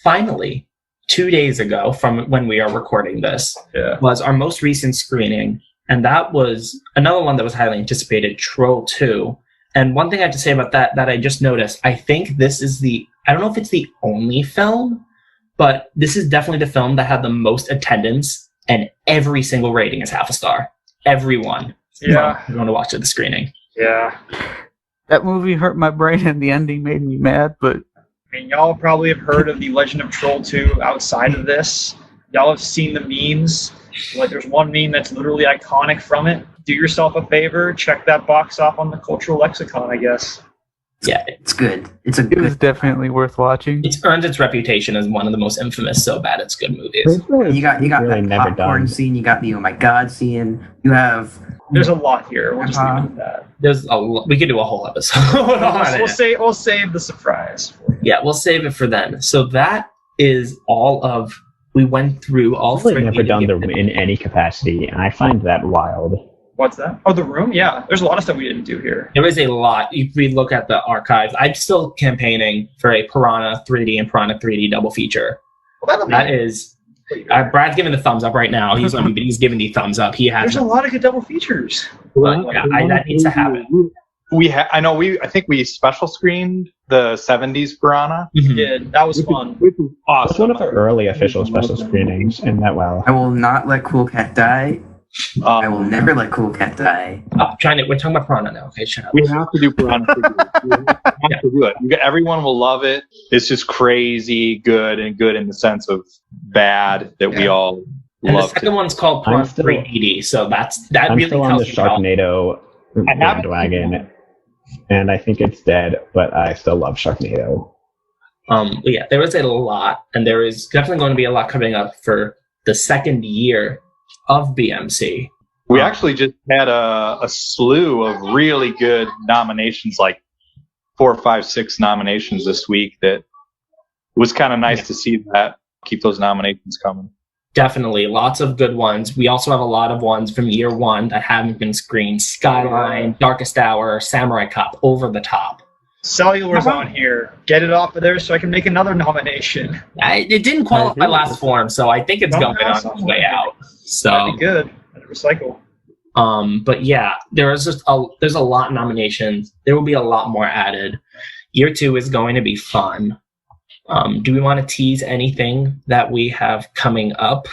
finally, 2 days ago from when we are recording this, was our most recent screening. And that was another one that was highly anticipated, Troll 2. And one thing I have to say about that I just noticed, I think this is I don't know if it's the only film, but this is definitely the film that had the most attendance, and every single rating is half a star. Everyone. Yeah. You want to watch the screening. Yeah. That movie hurt my brain and the ending made me mad, but I mean, y'all probably have heard of The Legend of Troll 2 outside of this. Y'all have seen the memes. There's one meme that's literally iconic from it. Do yourself a favor, check that box off on the cultural lexicon, I guess. Yeah. It's good. It was definitely worth watching. It's earned its reputation as one of the most infamous so bad it's good movies. You got really that never popcorn done. scene. You got the oh my god scene. You have There's a lot here. We'll just leave it at that. We could do a whole episode on it. We'll save the surprise. Yeah, we'll save it for then. So that is all of. We went through all I've really 3. never done The Room in any capacity, and I find that wild. What's that? Oh, The Room? Yeah. There's a lot of stuff we didn't do here. There is a lot. If we look at the archives, I'm still campaigning for a Piranha 3D and Piranha 3D double feature. Well, That is. Brad's giving the thumbs up right now. He's giving the thumbs up. He has. There's a lot of good double features. But yeah, that needs to happen. I think we special screened the 70s Piranha. We did. That was fun. Which was It's awesome. one of our early official special screenings, and that well. I will not let Cool Cat die. I will never let Cool Cat die. We're talking about Piranha now. Okay, shut up. We have to do Piranha 3D. We have to do it. Everyone will love it. It's just crazy good, and good in the sense of bad that we all And the love. second one's called I'm Piranha still- 3D, so that I'm really still on the tells you how. Sharknado bandwagon, and I think it's dead, but I still love Sharknado. But yeah, there is a lot, and there is definitely going to be a lot coming up for the second year of BMC. We actually just had a slew of really good nominations, like 4, 5, 6 nominations this week. That was kind of nice to see that. Keep those nominations coming. Definitely, lots of good ones. We also have a lot of ones from year 1 that haven't been screened. Skyline, Darkest Hour, Samurai Cop, Over the Top. Cellular's on here. Get it off of there so I can make another nomination. It didn't qualify last form, so I think it's Oh, going no, on its somewhere. way out. So That'd be good. I'd recycle. But yeah, there's a lot of nominations. There will be a lot more added. Year 2 is going to be fun. Do we want to tease anything that we have coming up?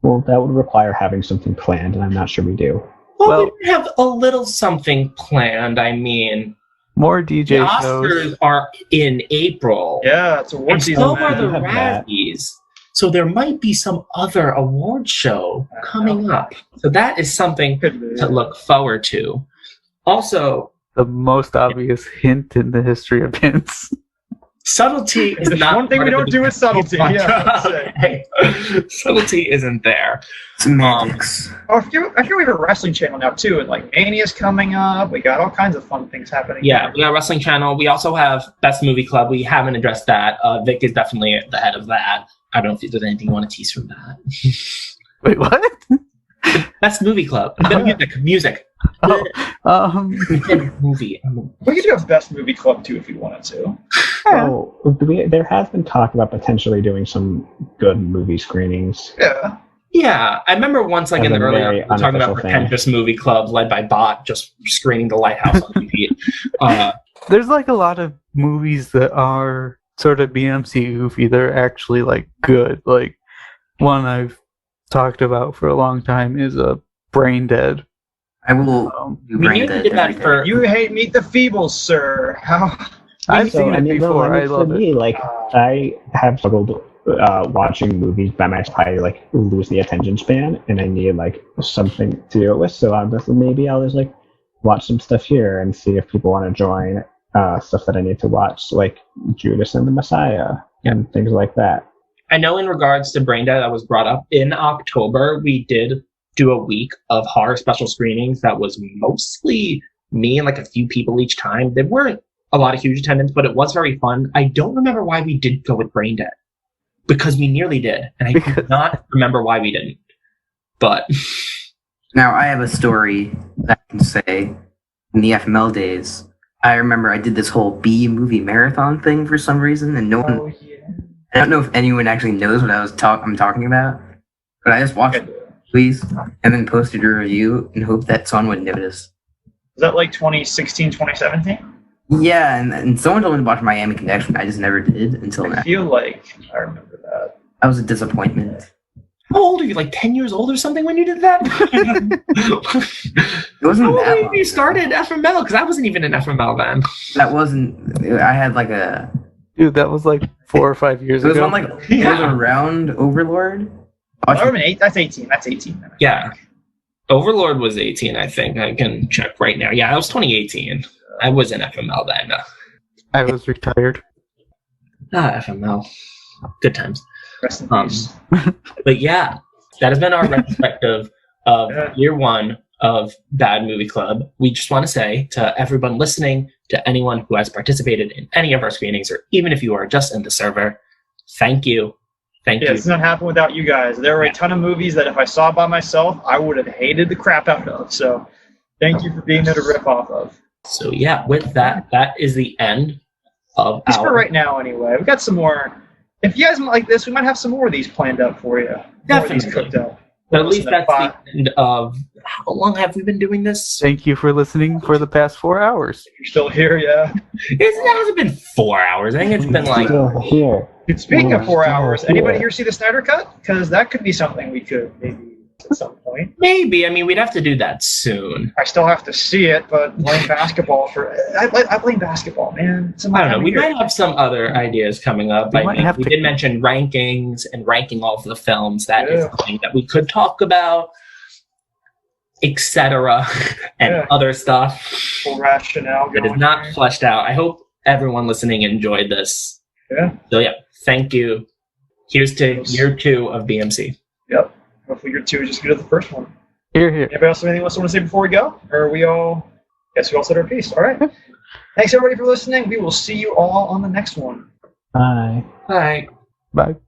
Well, that would require having something planned, and I'm not sure we do. Well, we have a little something planned. I mean, more the DJ Oscars shows. are in April. Yeah, it's award And season. so are the man. have that. Razzies. So there might be some other award show coming up. So that is something Could be. to look forward to. Also, The most obvious hint in the history of hints. subtlety is There's not one thing part we of don't the do is subtlety. Yeah, that's it. Okay. Subtlety isn't there. Semantics. Oh, I feel we have a wrestling channel now too, and like Mania's coming up. We got all kinds of fun things happening. Yeah, we got a wrestling channel. We also have Best Movie Club. We haven't addressed that. Vic is definitely the head of that. I don't know if there's anything you want to tease from that. Wait, what? Best Movie Club. Music. Oh, Movie. We could do a best movie club too if we wanted to. Oh, there has been talk about potentially doing some good movie screenings. Yeah. Yeah, I remember once, like As in the a early very we were talking about unofficial thing. pretentious movie club led by Bot, just screening The Lighthouse on repeat. there's like a lot of movies that are sort of BMC goofy. They're actually like good. Like one I've talked about for a long time is Brain Dead. I will do We Brain need Dead to do that every day. for You hate Meet the Feebles, sir. How? I've So, seen it before. I love for it. me, like, I have struggled watching movies by myself. I like lose the attention span, and I need like something to do it with. So maybe I'll just like watch some stuff here and see if people want to join stuff that I need to watch, like Judas and the Messiah and things like that. I know in regards to Brain Dead that was brought up in October, we did do a week of horror special screenings that was mostly me and like a few people each time. There weren't a lot of huge attendance, but it was very fun. I don't remember why we did go with Brain Dead, because we nearly did, and I do not remember why we didn't. But Now, I have a story that I can say in the FML days. I remember I did this whole B movie marathon thing for some reason, and no one. Oh yeah. I don't know if anyone actually knows what I'm talking about, but I just watched please, and then posted a review and hoped that someone would notice. Is that like 2016, 2017? Yeah, and someone told me to watch Miami Connection. I just never did until now. I feel like I remember that. That was a disappointment. how old are you? Like 10 years old or something when you did that? It wasn't How old that were long. you started FML? Because I wasn't even in FML then. That wasn't. I had like a. Dude, that was like 4 or 5 years It was ago. on like. It was around Overlord. That's 18. That's 18. Then. Yeah. Overlord was 18, I think. I can check right now. Yeah, it was 2018. I was in FML then. I was retired. FML. Good times. Rest in Um, peace. But yeah, that has been our retrospective of Yeah. year one of Bad Movie Club. We just want to say to everyone listening, to anyone who has participated in any of our screenings, or even if you are just in the server, thank you. Thank Yeah, you. it's not happening without you guys. There were a ton of movies that if I saw by myself, I would have hated the crap out of. So thank you for being there to rip off of. So yeah, with that, that is the end of Just for our right now, anyway. We got some more. If you guys like this, we might have some more of these planned up for you. More of these Definitely. cooked up. But at least Listen, that's the end of how long have we been doing this? Thank you for listening for the past 4 hours. If you're still here, yeah. It hasn't been 4 hours. I think it's been like Still here. Dude, speaking of 4 Yeah. hours, anybody here see the Snyder Cut? Because that could be something we could maybe at some point. maybe. I mean, we'd have to do that soon. I still have to see it, but playing basketball I play basketball, man. It's in my I don't know. time We of year. might have some other ideas coming up. We I might think have we to- did mention rankings and ranking all of the films. That is Yeah. something that we could talk about, etc., and Yeah. other stuff Full rationale that is going not here. fleshed out. I hope everyone listening enjoyed this. Yeah. So yeah, thank you. Here's to year 2 of BMC. Yep. Hopefully your two is just good at the first one. Here, here. Anybody else have anything else you want to say before we go? Or are we all guess we all said our piece. All right. Thanks everybody for listening. We will see you all on the next one. Bye. Bye. Bye.